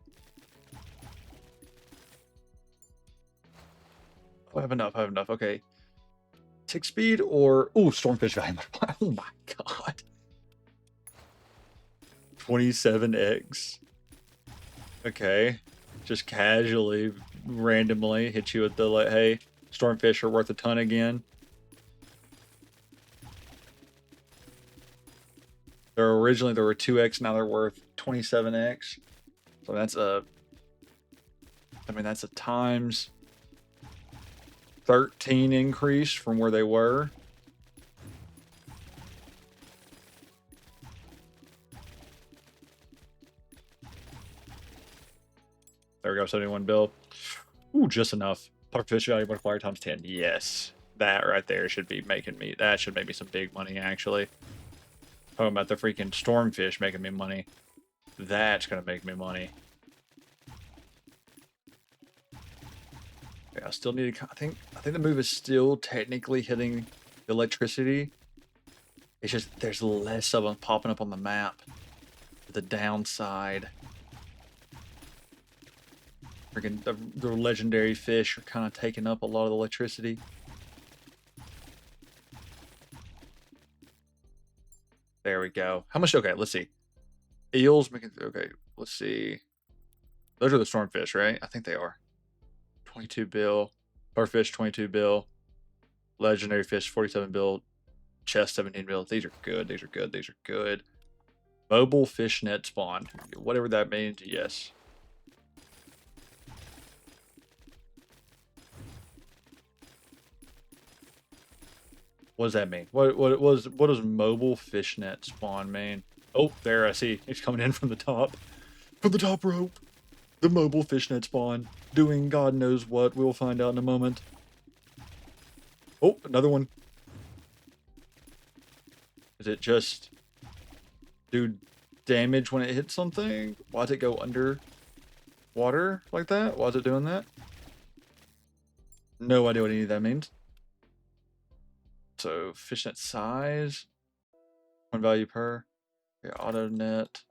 Oh, I have enough, okay. Tick speed or... Ooh, Stormfish value. Oh my god. 27 eggs. Okay. Just casually, randomly hit you with the, like, hey, Stormfish are worth a ton again. Originally there were 2x, now they're worth 27x. So that's a, I mean, that's a times 13 increase from where they were. There we go, 71 bill. Ooh, just enough. Pufferfish value multiplier times 10. Yes. That right there should be making me, that should make me some big money, actually. Talking about the freaking stormfish making me money. That's gonna make me money. Yeah, I still need to, I think the move is still technically hitting the electricity. It's just, there's less of them popping up on the map. The downside. Freaking, the legendary fish are kind of taking up a lot of the electricity. There we go. How much? Okay, let's see. Eels making, okay, let's see. Those are the stormfish, right? I think they are. 22 bill. Starfish, 22 bill. Legendary fish, 47 bill. Chest, 17 bill. These are good. These are good. These are good. Mobile fishnet spawn. Whatever that means, yes. What does that mean? What does mobile fishnet spawn mean? Oh, there I see. He's coming in from the top. From the top rope. The mobile fishnet spawn. Doing God knows what. We'll find out in a moment. Oh, another one. Is it just do damage when it hits something? Why does it go under water like that? Why is it doing that? No idea what any of that means. So fishnet size, one value per. Okay, auto net.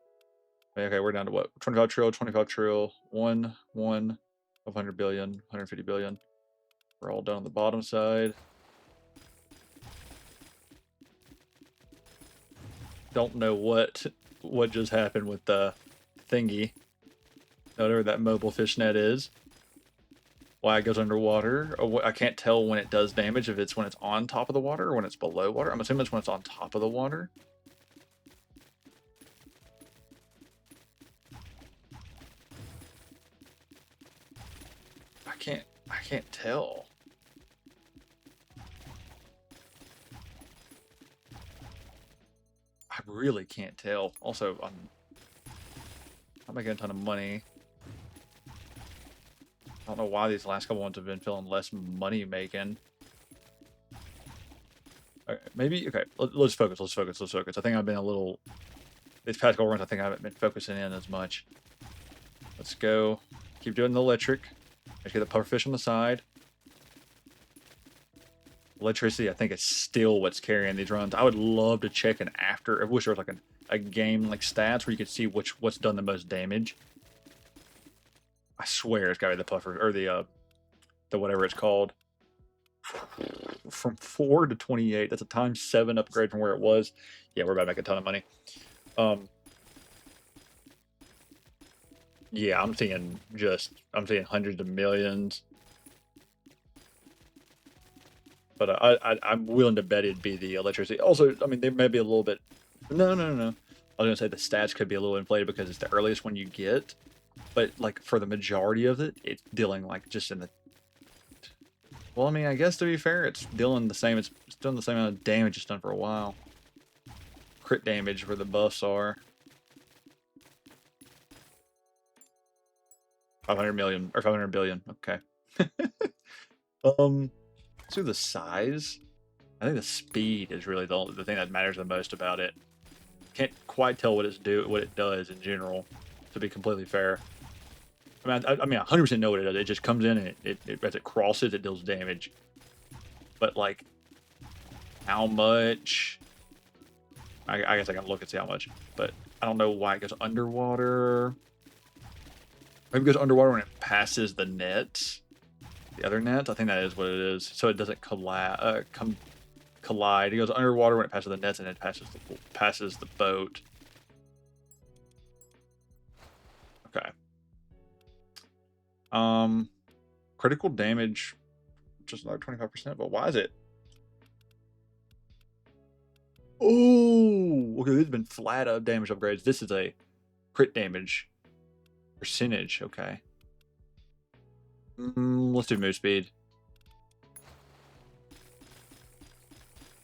Okay, we're down to what? 25 trill, 25 trill, 1, 100 billion, 150 billion. We're all down on the bottom side. Don't know what just happened with the thingy. Whatever that mobile fishnet is. Why it goes underwater. Or I can't tell when it does damage, if it's when it's on top of the water or when it's below water. I'm assuming it's when it's on top of the water. I can't tell. I really can't tell. Also, I'm making a ton of money. I don't know why these last couple ones have been feeling less money making. Okay, maybe, okay, let's focus. I think I've been a little, these past couple runs, I think I haven't been focusing in as much. Let's go. Keep doing the electric. Let's get the pufferfish on the side. Electricity, I think, is still what's carrying these runs. I would love to check an after. I wish there was like a game like stats where you could see what's done the most damage. I swear it's got to be the puffer or the whatever it's called. From 4 to 28. That's a times 7 upgrade from where it was. Yeah, we're about to make a ton of money. Yeah, I'm seeing hundreds of millions. But I'm willing to bet it'd be the electricity. Also, I mean, there may be a little bit. No. I was gonna say the stats could be a little inflated because it's the earliest one you get. But like for the majority of it, it's dealing like just in the. Well, I mean, I guess to be fair, it's dealing the same. It's doing the same amount of damage it's done for a while. Crit damage where the buffs are. 500 million or 500 billion. Okay. Let's do the size. I think the speed is really the thing that matters the most about it. Can't quite tell what it does in general, to be completely fair. I mean, 100% know what it does. It just comes in and it as it crosses, it deals damage. But like, how much? I guess I can look and see how much, but I don't know why it goes underwater. Maybe it goes underwater when it passes the net. The other net? I think that is what it is. So it doesn't collide. It goes underwater when it passes the nets, and it passes the boat. Okay. Critical damage, just another 25%. But why is it? Oh, okay, this has been flat up damage upgrades. This is a crit damage percentage. Okay. Let's do move speed.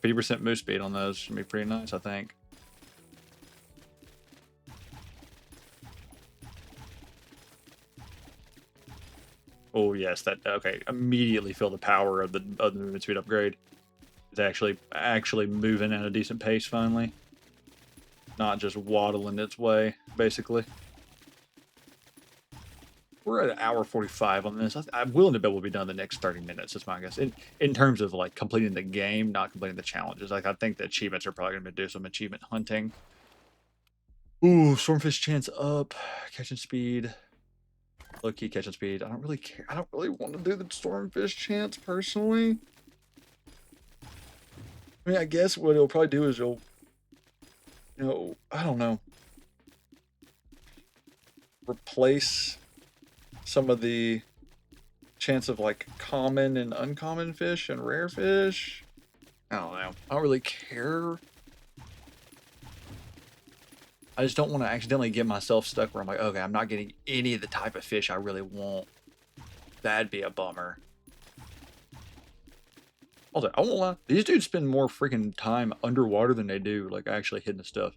50% move speed on those should be pretty nice, I think. Oh yes, that okay. Immediately feel the power of the movement speed upgrade. It's actually moving at a decent pace finally, not just waddling its way basically. We're at an hour 45 on this. I'm willing to bet we'll be done the next 30 minutes. That's my guess. In terms of like completing the game, not completing the challenges. Like I think the achievements are probably going to do some achievement hunting. Ooh, Stormfish chance up, catching speed. Low key catching speed. I don't really care. I don't really want to do the Stormfish chance personally. I mean, I guess what it'll probably do is it'll, I don't know, replace some of the chance of like common and uncommon fish and rare fish. I don't know. I don't really care. I just don't want to accidentally get myself stuck where I'm like, okay, I'm not getting any of the type of fish I really want. That'd be a bummer. Also, I won't lie, these dudes spend more freaking time underwater than they do, like, actually hitting the stuff.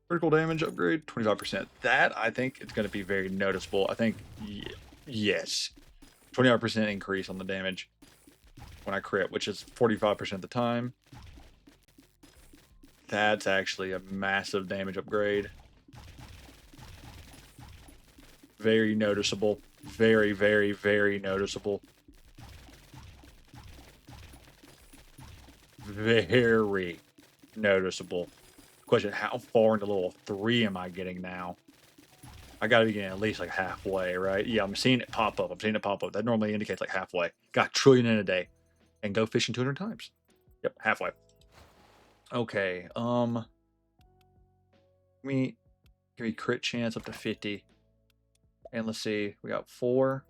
Critical damage upgrade, 25%. That, I think, it's going to be very noticeable. I think, yes. 25% increase on the damage when I crit, which is 45% of the time. That's actually a massive damage upgrade. Very noticeable. Very, very, very noticeable. Very noticeable. Question, how far into level 3 am I getting now? I gotta be getting at least like halfway, right? Yeah, I'm seeing it pop up. I'm seeing it pop up. That normally indicates like halfway. Got a trillion in a day. And go fishing 200 times. Yep, halfway. Okay, give me crit chance up to 50. And let's see, we got 4,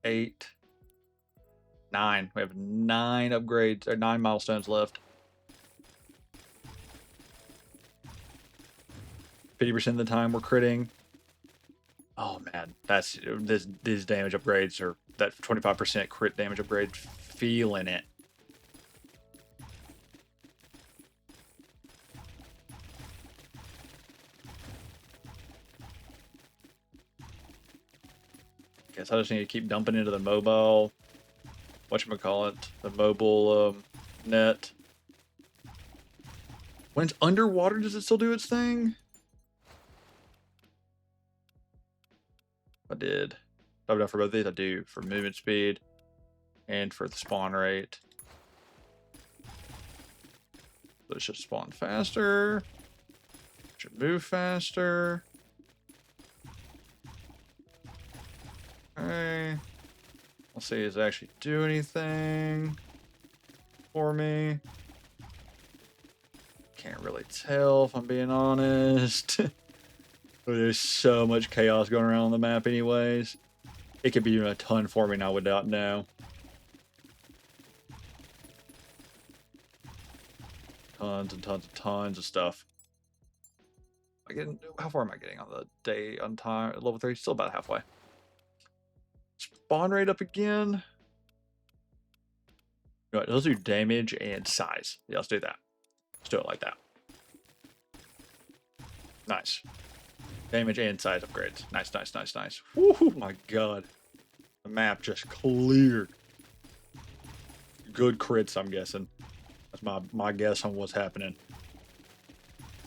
8, 9. We have 9 upgrades, or 9 milestones left. 50% of the time we're critting. Oh man, that's these damage upgrades, or that 25% crit damage upgrade, feeling it. Guess I just need to keep dumping into the mobile, whatchamacallit, the mobile net. When it's underwater, does it still do its thing? I did. I for both these. I do for movement speed and for the spawn rate. So it should spawn faster. Should move faster. Okay. Let's see, does it actually do anything for me? Can't really tell if I'm being honest. There's so much chaos going around on the map anyways. It could be doing a ton for me now without know. Tons and tons and tons of stuff. How far am I getting on the day on time? Level 3, still about halfway. Spawn rate up again. Right, let's do damage and size. Yeah, let's do that. Let's do it like that. Nice. Damage and size upgrades. Nice, nice, nice, nice. Oh my god. The map just cleared. Good crits, I'm guessing. That's my guess on what's happening.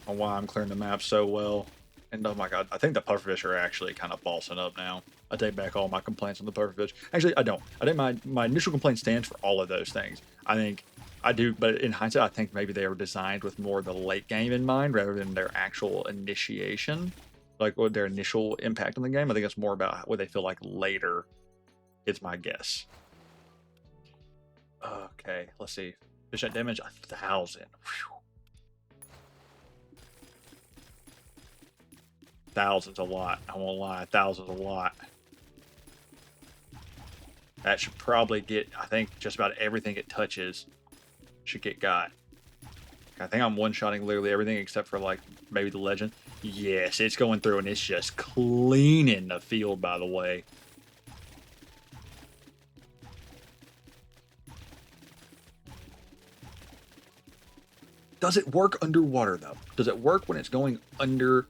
On why I'm clearing the map so well. And oh my god, I think the pufferfish are actually kind of bossing up now. I take back all my complaints on the pufferfish. Actually, I don't. I think my initial complaint stands for all of those things. I think I do, but in hindsight, I think maybe they were designed with more of the late game in mind rather than their actual initiation. Like what their initial impact on the game. I think it's more about what they feel like later. Is my guess. Okay, let's see. Fish net damage 1,000. Whew. 1,000's a lot. I won't lie. 1,000's a lot. That should probably get, I think, just about everything it touches should get got. I think I'm one-shotting literally everything except for, like, maybe the legend. Yes, it's going through and it's just cleaning the field, by the way. Does it work underwater, though? Does it work when it's going under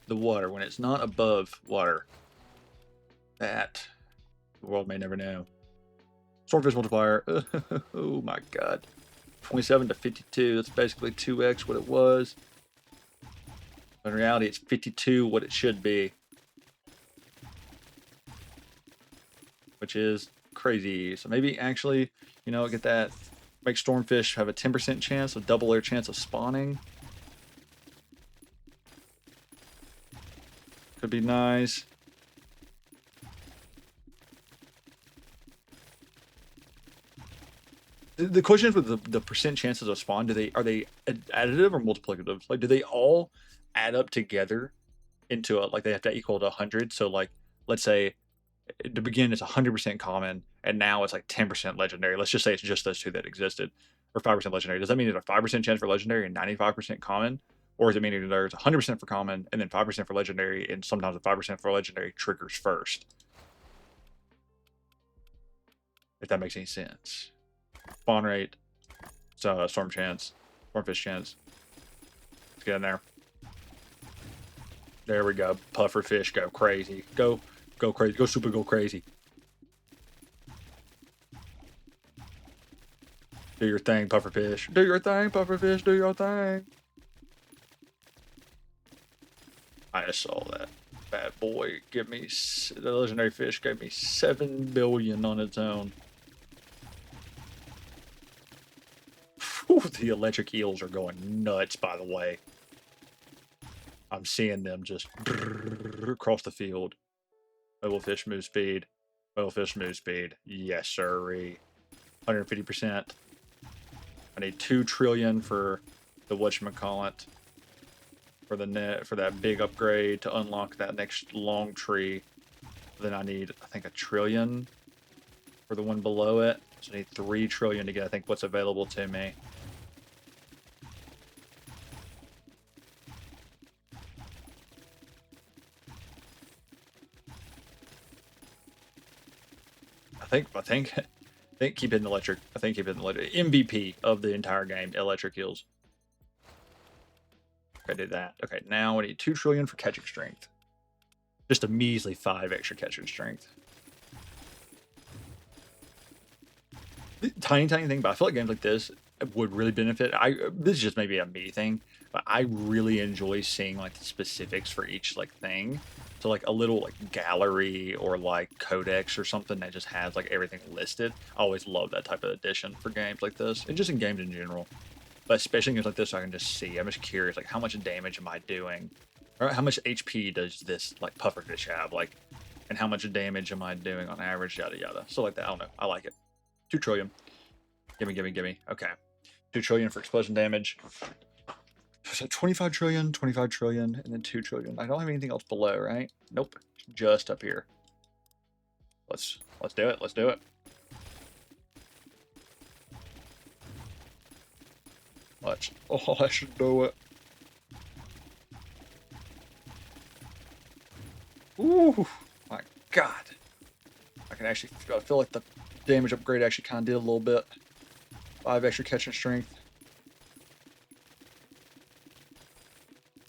the water, when it's not above water? That the world may never know. Swordfish multiplier. Oh my god. 27 to 52. That's basically 2x what it was. But in reality, it's 52 what it should be. Which is crazy. So maybe actually, you know, get that. Make Stormfish have a 10% chance, a double their chance of spawning. Could be nice. The question is with the percent chances of spawn, are they additive or multiplicative? Like, do they all add up together into a, like, they have to equal to 100? So like, let's say to begin it's 100% common, and now it's like 10% legendary. Let's just say it's just those two that existed, or 5% legendary. Does that mean there's a 5% chance for legendary and 95% common, or does it mean there's 100% for common and then 5% for legendary, and sometimes the 5% for legendary triggers first? If that makes any sense. Spawn rate, storm chance, stormfish chance. Let's get in there. There we go. Puffer fish, go crazy. Go crazy. Go super, go crazy. Do your thing, puffer fish. Do your thing, puffer fish. Do your thing. I just saw that. Bad boy. Give me, the legendary fish gave me 7 billion on its own. Whew, the electric eels are going nuts, by the way. I'm seeing them just across the field. Fish move speed. Fish move speed. Yes, sirree. 150%. I need 2 trillion for the whatchamacallit. For the net, for that big upgrade to unlock that next long tree. Then I need, I think, 1 trillion for the one below it. So I need 3 trillion to get, I think, what's available to me. I think keep hitting electric. I think keep hitting electric. MVP of the entire game, electric heals. Okay, I did that. Okay, now I need 2 trillion for catching strength. Just a measly 5 extra catching strength. Tiny thing, but I feel like games like this would really benefit. This is just maybe a me thing, but I really enjoy seeing like the specifics for each like thing. So like a little like gallery or like codex or something that just has like everything listed. I always love that type of addition for games like this, and just in games in general. But especially in games like this, I can just see. I'm just curious, like how much damage am I doing, or how much HP does this like pufferfish have, like, and how much damage am I doing on average, yada yada. So like that, I don't know. I like it. 2 trillion. Gimme. Okay. 2 trillion for explosion damage. So 25 trillion, 25 trillion, and then 2 trillion. I don't have anything else below, right? Nope. Just up here. Let's do it. Let's do it. Let's. Oh, I should do it. Ooh, my God. I can actually, I feel like the damage upgrade actually kind of did a little bit. 5 extra catching strength.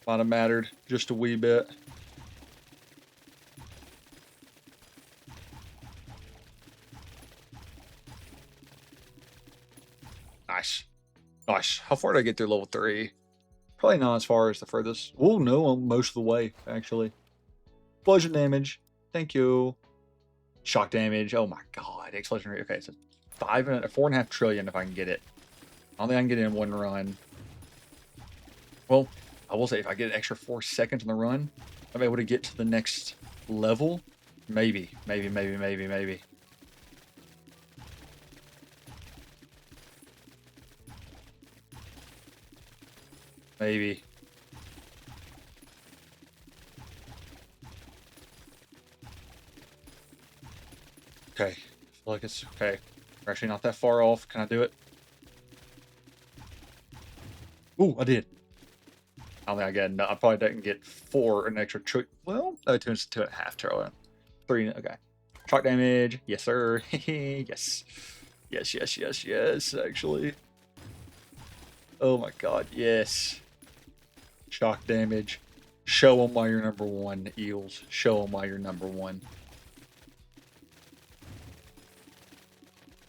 Might have mattered just a wee bit. Nice. Nice. How far did I get through level 3? Probably not as far as the furthest. Oh, no, most of the way, actually. Explosion damage. Thank you. Shock damage. Oh my God. Explosion rate. Okay, so 4.5 trillion if I can get it. I don't think I can get it in one run. Well, I will say if I get an extra 4 seconds on the run, I'm able to get to the next level. Maybe. Maybe. Okay. I feel like it's okay. We're actually not that far off. Can I do it? Ooh, I did. I mean, again, no, I probably didn't get 4 an extra trick. Well, 2.5 turtle. 3, okay. Shock damage, yes sir. Yes. Yes, yes, yes, yes, actually. Oh my god, yes. Shock damage. Show them why you're number 1, Eels. Show them why you're number 1.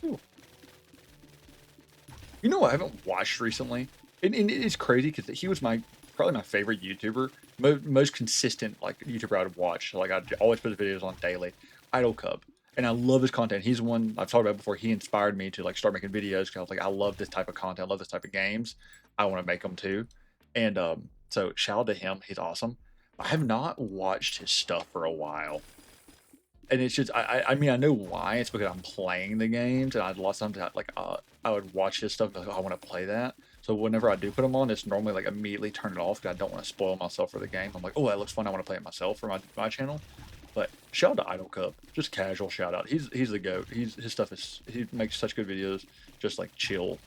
Ooh. You know what I haven't watched recently? And it's crazy because he was probably my favorite YouTuber. Most consistent like YouTuber I'd watch. Like I'd always put his videos on daily. Idle Cub. And I love his content. He's one I've talked about before. He inspired me to like start making videos because I was like, I love this type of content. I love this type of games. I want to make them too. And so shout out to him. He's awesome. I have not watched his stuff for a while. And it's just I mean I know why. It's because I'm playing the games and I'd lost something like I would watch his stuff and be like, oh, I want to play that. So whenever I do put them on, it's normally like immediately turn it off because I don't want to spoil myself for the game. I'm like, oh, that looks fun. I want to play it myself for my channel. But shout out to Idle Cup, just casual shout out. He's the goat. His stuff he makes such good videos, just like chill.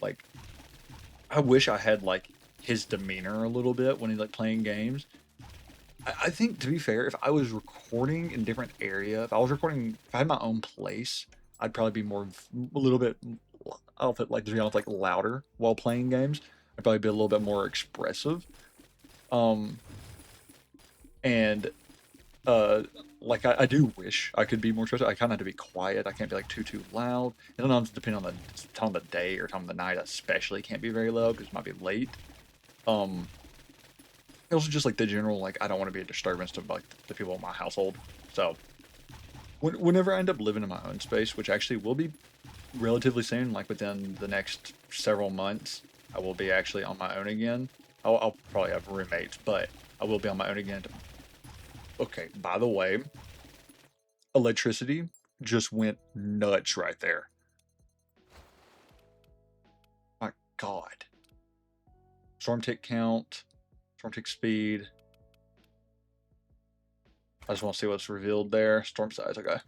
Like I wish I had like his demeanor a little bit when he's like playing games. I think to be fair, if I was recording in a different area, if I had my own place, I'd probably be a little bit, I'll put like to be honest, like louder while playing games. I'd probably be a little bit more expressive. Um, and like I do wish I could be more expressive. I kind of have to be quiet. I can't be like too loud. And sometimes depending on the time of the day or time of the night, I especially can't be very loud because it might be late. Um, Also just like the general like I don't want to be a disturbance to like the people in my household. So whenever I end up living in my own space, which actually will be relatively soon, like within the next several months, I will be actually on my own again. I'll probably have roommates, but I will be on my own again. Okay, by the way, electricity just went nuts right there. My God. Storm tick count, storm tick speed. I just want to see what's revealed there. Storm size, okay.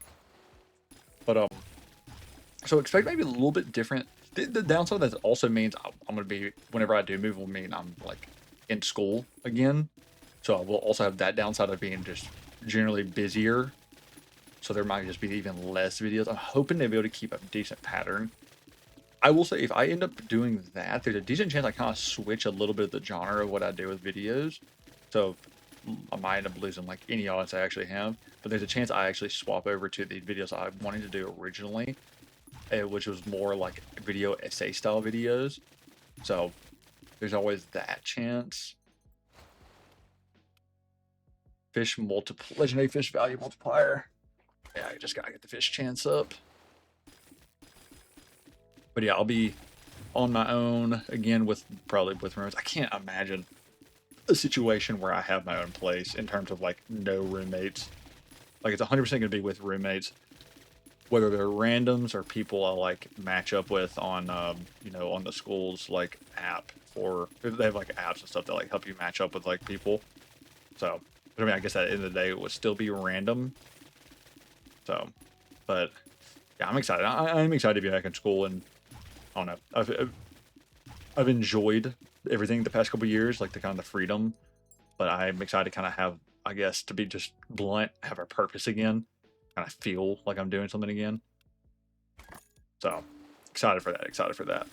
But so expect maybe a little bit different. The downside that also means I'm going to be, whenever I do move, will mean I'm like in school again. So I will also have that downside of being just generally busier. So there might just be even less videos. I'm hoping to be able to keep a decent pattern. I will say if I end up doing that, there's a decent chance I kind of switch a little bit of the genre of what I do with videos. So I might end up losing like any audience I actually have. But there's a chance I actually swap over to the videos I wanted to do originally, which was more like video essay style videos. So there's always that chance. Legendary fish value multiplier. Yeah, I just gotta get the fish chance up. But yeah, I'll be on my own again probably with roommates. I can't imagine a situation where I have my own place in terms of like no roommates. Like it's 100% gonna be with roommates, whether they're randoms or people I like match up with on on the school's like app, or they have like apps and stuff that like help you match up with like people. So I mean I guess at the end of the day it would still be random. So but yeah, I'm excited. I'm excited to be back in school, and I don't know. I've enjoyed everything the past couple years, like the kind of the freedom, but I'm excited to kind of have, I guess, to be just blunt, have a purpose again, kind of feel like I'm doing something again. So excited for that. Excited for that.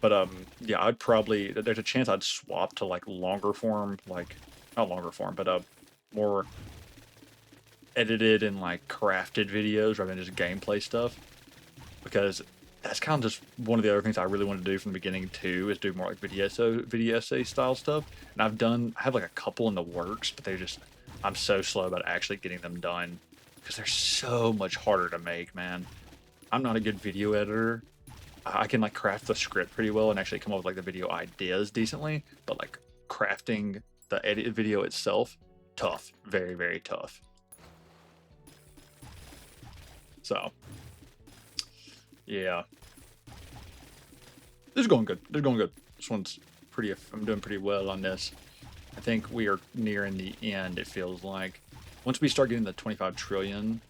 But yeah, I'd probably there's a chance I'd swap to like longer form, like not longer form, but more edited and like crafted videos rather than just gameplay stuff, because that's kind of just one of the other things I really want to do from the beginning too, is do more like video essay style stuff. And I have like a couple in the works, but I'm so slow about actually getting them done because they're so much harder to make, man. I'm not a good video editor. I can like craft the script pretty well and actually come up with like the video ideas decently, but like crafting the edit video itself, tough, very, very tough. So yeah, this is going good. This is going good. This one's pretty. I'm doing pretty well on this. I think we are nearing the end. It feels like once we start getting the 25 trillion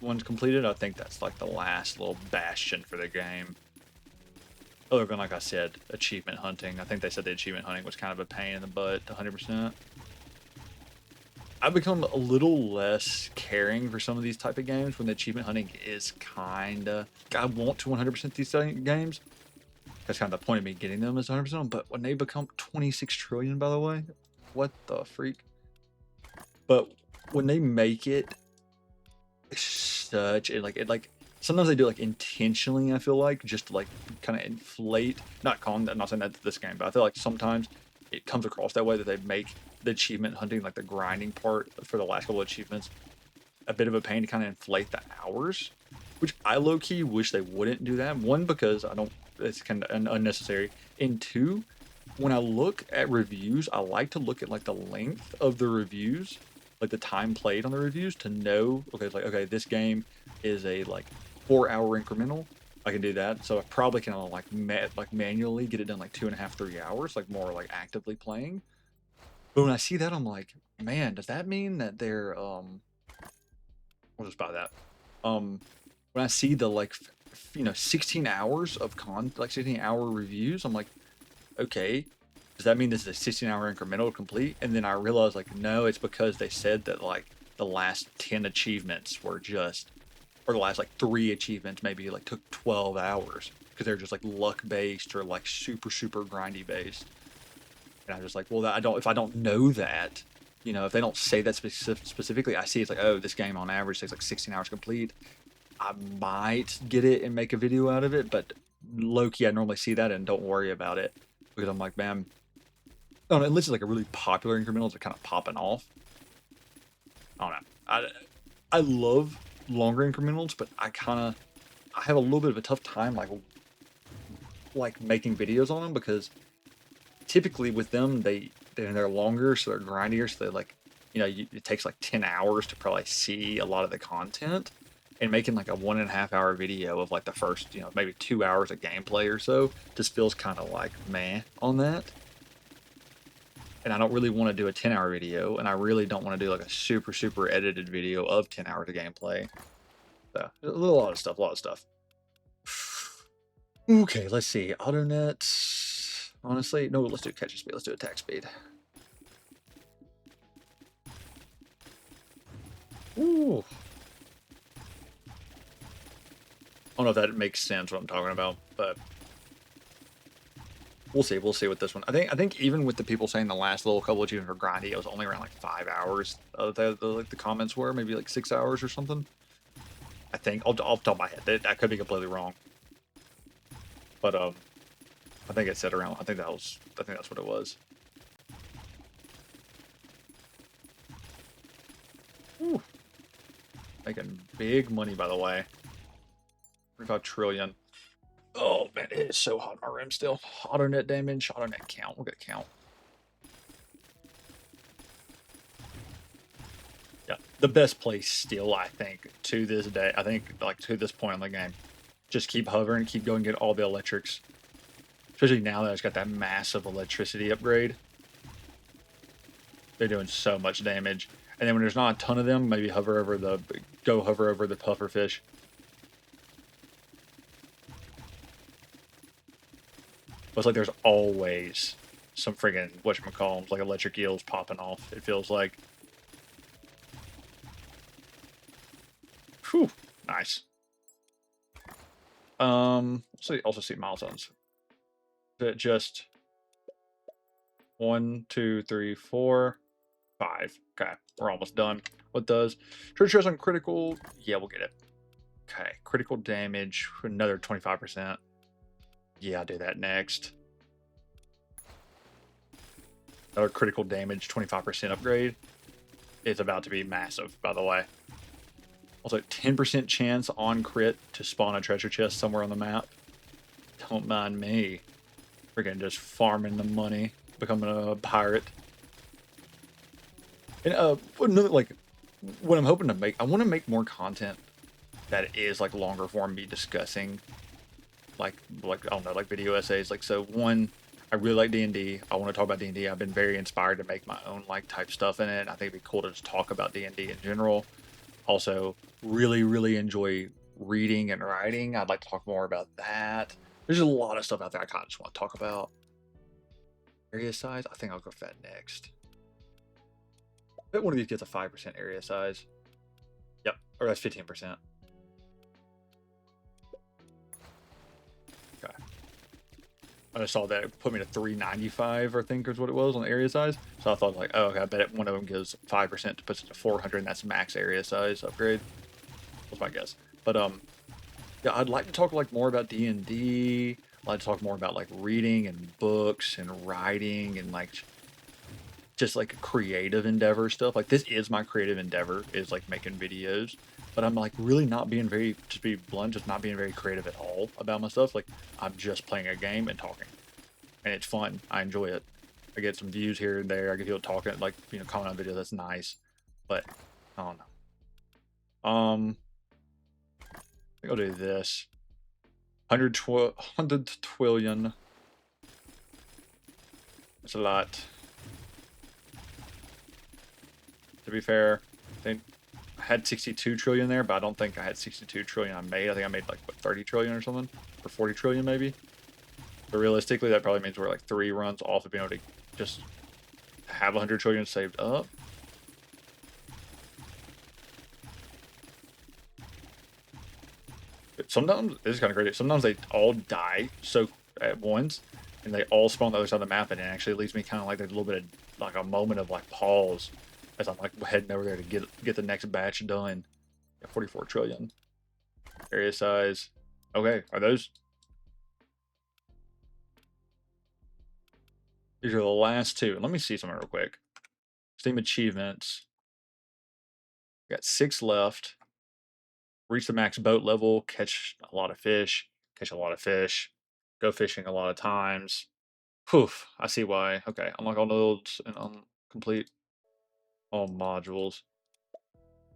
ones completed, I think that's like the last little bastion for the game. other than, like I said, achievement hunting. I think they said the achievement hunting was kind of a pain in the butt, 100%. I've become a little less caring for some of these type of games when the achievement hunting is kinda. I want to 100% these games. That's kind of the point of me getting them is 100%. But when they become 26 trillion, by the way, what the freak? But when they make it such like sometimes they do like intentionally, I feel like, just to like kind of inflate, I'm not saying that's this game, but I feel like sometimes it comes across that way, that they make the achievement hunting, like the grinding part for the last couple of achievements, a bit of a pain to kind of inflate the hours, which I low-key wish they wouldn't do that. One, because I don't, it's kind of unnecessary, and two, when I look at reviews, I like to look at like the length of the reviews, like the time played on the reviews, to know, okay, it's like, okay, this game is a like 4 hour incremental. I can do that. So I probably can like manually get it done like 2.5, 3 hours, like more like actively playing. But when I see that, I'm like, man, does that mean that they're we'll just buy that. When I see the like 16 hours of 16-hour reviews, I'm like, okay, does that mean this is a 16-hour incremental complete? And then I realized, like, no, it's because they said that like the last 10 achievements were just, or the last like 3 achievements maybe like took 12 hours because they're just like luck based or like super super grindy based. And I'm just like, well, I don't, if I don't know that, if they don't say that specifically, I see it's like, oh, this game on average takes like 16 hours complete. I might get it and make a video out of it, but low key, I normally see that and don't worry about it because I'm like, man, I don't know, unless it's like a really popular incrementals are kind of popping off. I don't know. I love longer incrementals, but I have a little bit of a tough time like making videos on them because typically with them they're longer, so they're grindier, so they like it takes like 10 hours to probably see a lot of the content, and making like a 1.5 hour video of like the first maybe 2 hours of gameplay or so just feels kind of like meh on that. And I don't really want to do a 10-hour video, and I really don't want to do like a super super edited video of 10 hours of gameplay. So a lot of stuff, a lot of stuff. Okay, let's see. AutoNet. Honestly, no, let's do catcher speed. Let's do attack speed. Ooh. I don't know if that makes sense what I'm talking about, but we'll see. We'll see with this one. I think even with the people saying the last little couple of achievements for grindy, it was only around like 5 hours. The comments were maybe like 6 hours or something. I think off the top of my head, that could be completely wrong, but I think it said around. I think that's what it was. Ooh. Making big money, by the way. 35 trillion. Oh man, it is so hot in my room still. AutoNet damage, AutoNet count. We're gonna count. Yeah, the best place still, I think, to this day. I think like to this point in the game, just keep hovering, keep going, get all the electrics. Especially now that it's got that massive electricity upgrade. They're doing so much damage. And then when there's not a ton of them, maybe hover over the pufferfish. But it's like there's always some friggin' whatchamacallits, like electric eels popping off, it feels like. Whew, nice. Also see milestones. That just 1, 2, 3, 4, 5. Okay, we're almost done. What does treasure chest on critical? Yeah, we'll get it. Okay, critical damage, another 25%. Yeah, I'll do that next. Another critical damage, 25% upgrade. It's about to be massive, by the way. Also, 10% chance on crit to spawn a treasure chest somewhere on the map. Don't mind me. Freaking just farming the money, becoming a pirate. And like what I'm hoping to make, I want to make more content that is like longer form, me discussing like I don't know, like video essays. Like, so one, I really like D&D. I want to talk about D&D. I've been very inspired to make my own like type stuff in it. I think it'd be cool to just talk about D&D in general. Also, really enjoy reading and writing. I'd like to talk more about that. There's a lot of stuff out there I kind of just want to talk about. Area size? I think I'll go for that next. I bet one of these gets a 5% area size. Yep, or that's 15%. Okay. I just saw that it put me to 395, I think is what it was on the area size. So I thought like, oh, okay, I bet one of them gives 5% to puts it to 400, and that's max area size upgrade. Was my guess. But yeah, I'd like to talk like more about D&D. I'd like to talk more about like reading and books and writing and like just like creative endeavor stuff. Like this is my creative endeavor, is like making videos. But I'm like really not being very, to be blunt, just not being very creative at all about my stuff. Like I'm just playing a game and talking, and it's fun. I enjoy it. I get some views here and there. I get people talking, like, you know, comment on videos. That's nice. But I don't know. I think I'll do this. 100 trillion. That's a lot. To be fair, I think I had 62 trillion there, but I don't think I had 62 trillion I made. I think I made like, what, 30 trillion or something? Or 40 trillion maybe? But realistically, that probably means we're like 3 runs off of being able to just have 100 trillion saved up. Sometimes, this is kind of crazy, sometimes they all die so at once, and they all spawn on the other side of the map, and it actually leaves me kind of like there's a little bit of like a moment of like pause as I'm like heading over there to get the next batch done. Yeah, 44 trillion. Area size. Okay, are those? These are the last two. Let me see something real quick. Steam achievements. Got 6 left. Reach the max boat level. Catch a lot of fish. Catch a lot of fish. Go fishing a lot of times. Poof. I see why. Okay, unlock all nodes and complete all modules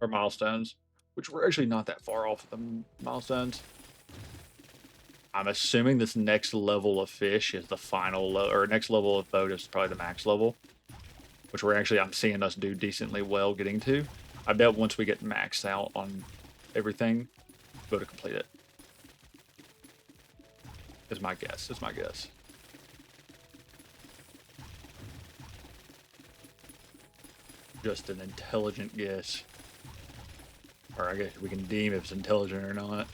or milestones, which we're actually not that far off of the milestones. I'm assuming this next level of fish is the final, or next level of boat is probably the max level, which I'm seeing us do decently well getting to. I bet once we get maxed out on everything, we'll be able to complete it. Is my guess. Is my guess. Just an intelligent guess. Or I guess we can deem if it's intelligent or not.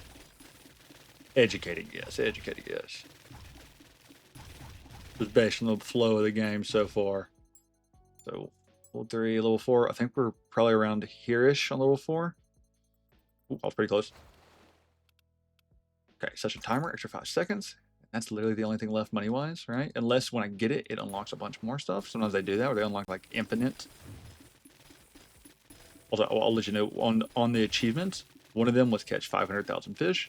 Educated guess. Educated guess. Just based on the flow of the game so far. So, level 3, level 4. I think we're probably around here-ish on level 4. Ooh, I was pretty close. Okay, session timer, extra 5 seconds. That's literally the only thing left money-wise, right? Unless when I get it, it unlocks a bunch more stuff. Sometimes they do that, or they unlock like infinite. Also, I'll let you know, on the achievements, one of them was catch 500,000 fish.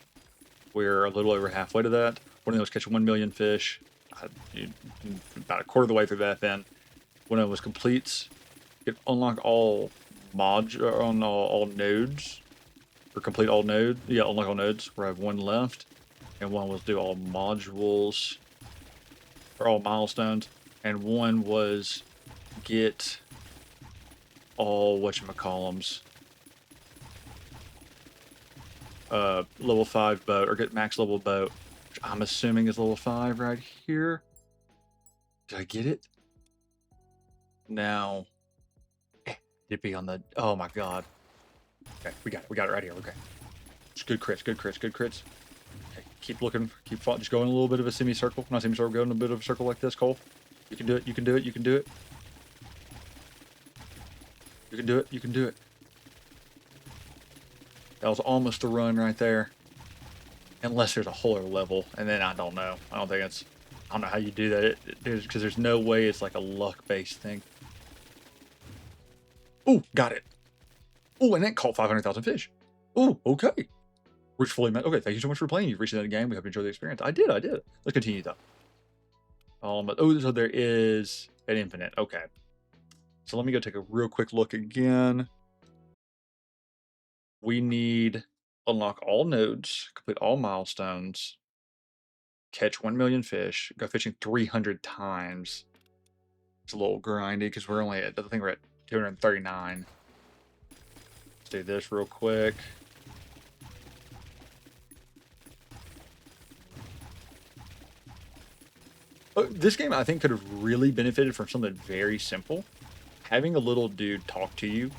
We're a little over halfway to that. One of them was catch 1 million fish. About a quarter of the way through that then. One of them was completes. Unlock all all nodes. Or complete all nodes. Yeah, unlock all nodes, where I have 1 left. And one was do all modules. Or all milestones. And one was get all whatchamacallums. Level 5 boat, or get max level boat, which I'm assuming is level 5 right here. Did I get it? Now, it'd be on the, oh my god. Okay, we got it right here, okay. It's good crits, good crits, good crits. Okay, keep looking, just go in a little bit of a semicircle. Not semicircle, go in a bit of a circle like this, Cole. You can do it, you can do it, you can do it. You can do it, you can do it. That was almost a run right there. Unless there's a whole other level, and then I don't know. I don't know how you do that. Because there's no way it's like a luck-based thing. Ooh, got it. Ooh, and that caught 500,000 fish. Ooh, okay. Reach fully met. Okay, thank you so much for playing. You've reached the end of the game. We hope you enjoyed the experience. I did. Let's continue though. So there is an infinite. Okay. So let me go take a real quick look again. We need unlock all nodes, complete all milestones, catch 1 million fish, go fishing 300 times. It's a little grindy because we're only at, I think we're at 239. Let's do this real quick. This game I think could have really benefited from something very simple. Having a little dude talk to you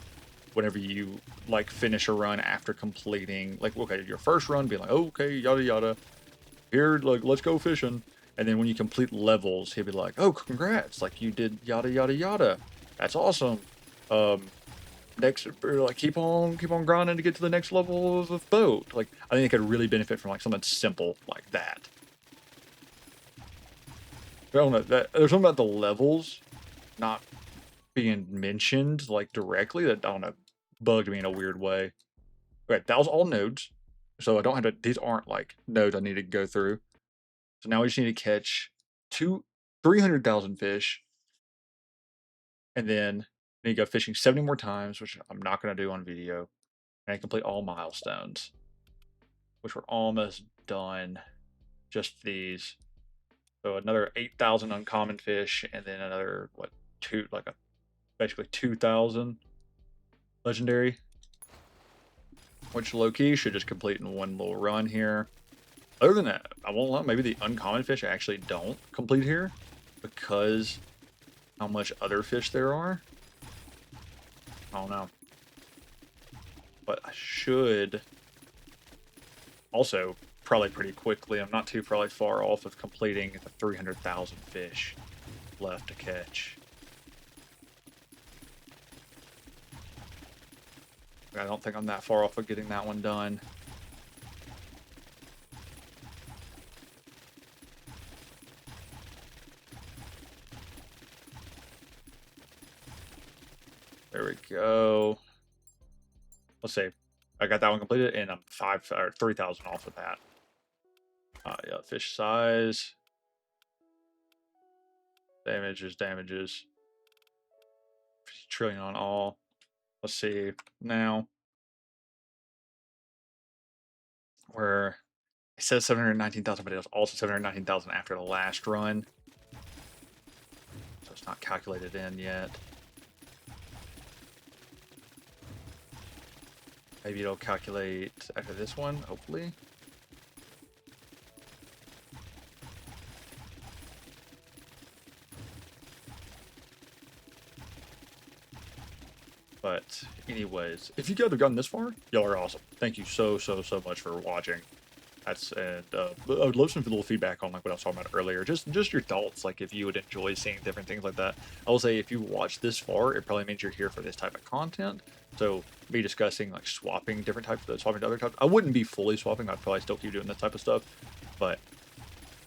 whenever you like finish a run after completing like okay your first run, be like okay yada yada here like let's go fishing, and then when you complete levels he'll be like oh congrats like you did yada yada yada, that's awesome. Um, next or like keep on grinding to get to the next level of the boat. Like I think it could really benefit from like something simple like that. I don't know that there's something about the levels not being mentioned like directly that I don't know bugged me in a weird way. Okay, that was all nodes. So I don't have to, these aren't like nodes I need to go through. So now we just need to catch 300,000 fish and then need to go fishing 70 more times, which I'm not going to do on video, and complete all milestones, which we're almost done. Just these. So another 8,000 uncommon fish and then another, what, basically 2,000 legendary, which low key should just complete in one little run here. Other than that, I won't lie, maybe the uncommon fish actually don't complete here because how much other fish there are. I don't know. But I should also probably pretty quickly. I'm not too probably far off of completing the 300,000 fish left to catch. I don't think I'm that far off of getting that one done. There we go. Let's see. I got that one completed, and I'm 3,000 off of that. Yeah, fish size, damages. Trillion on all. Let's see now. Where it says 719,000, but it was also 719,000 after the last run, so it's not calculated in yet. Maybe it'll calculate after this one, hopefully. But anyways, if you guys have gotten this far, y'all are awesome. Thank you so much for watching. And I would love some little feedback on like what I was talking about earlier. Just your thoughts, like if you would enjoy seeing different things like that. I will say if you watch this far, it probably means you're here for this type of content. So me discussing like swapping different types of swapping to other types. I wouldn't be fully swapping. I'd probably still keep doing this type of stuff, but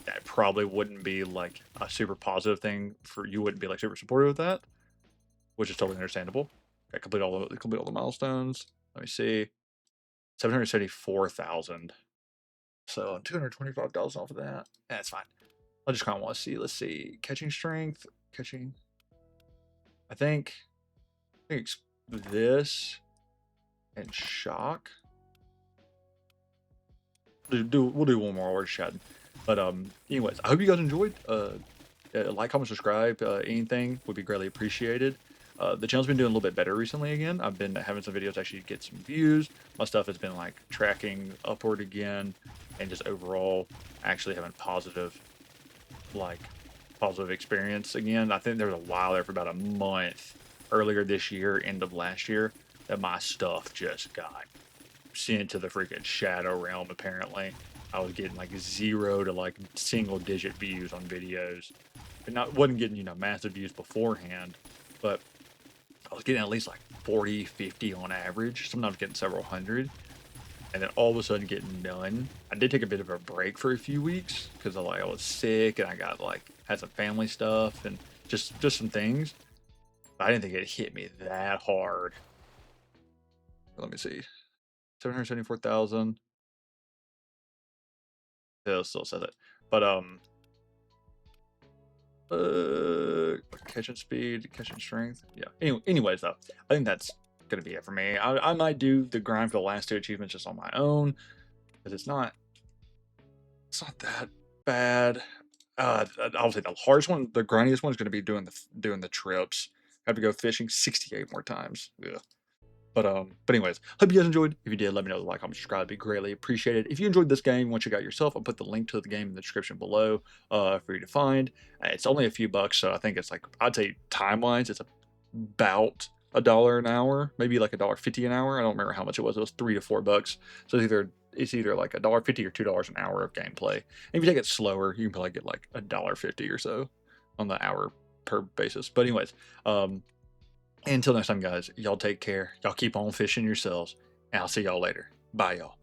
that probably wouldn't be like a super positive thing for you. Wouldn't be like super supportive of that, which is totally understandable. I complete all the milestones. Let me see, 774,000. So 225,000 off of that. That's fine. I just kind of want to see. Let's see. Catching strength. Catching. I think this and shock. We'll do one more. We're chatting. But anyways, I hope you guys enjoyed. Like, comment, subscribe. Anything would be greatly appreciated. The channel's been doing a little bit better recently again. I've been having some videos actually get some views. My stuff has been like tracking upward again, and just overall actually having positive experience again. I think there was a while there for about a month earlier this year, end of last year, that my stuff just got sent to the freaking shadow realm. Apparently, I was getting like 0 to like single-digit views on videos, and wasn't getting massive views beforehand, but I was getting at least like 40, 50 on average. Sometimes getting several hundred, and then all of a sudden getting none. I did take a bit of a break for a few weeks because I was sick and I got had some family stuff and just some things. But I didn't think it hit me that hard. Let me see, 774,000. It still says it, but catching speed, catching strength. Yeah. Anyways, though, I think that's gonna be it for me. I might do the grind for the last 2 achievements just on my own because it's not that bad. I'll say the hardest one, the grindiest one, is going to be doing the trips. I have to go fishing 68 more times. Yeah. But anyways, hope you guys enjoyed. If you did, let me know. Like, comment, subscribe. It'd be greatly appreciated. If you enjoyed this game, once you got yourself, I'll put the link to the game in the description below for you to find. It's only a few bucks, so I think it's like, I'd say time-wise, it's about $1 an hour, maybe like $1.50 an hour. I don't remember how much it was. It was $3 to $4. So it's either like $1.50 or $2 an hour of gameplay. And if you take it slower, you can probably get like $1.50 or so on the hour per basis. But anyways, until next time, guys, y'all take care. Y'all keep on fishing yourselves, and I'll see y'all later. Bye, y'all.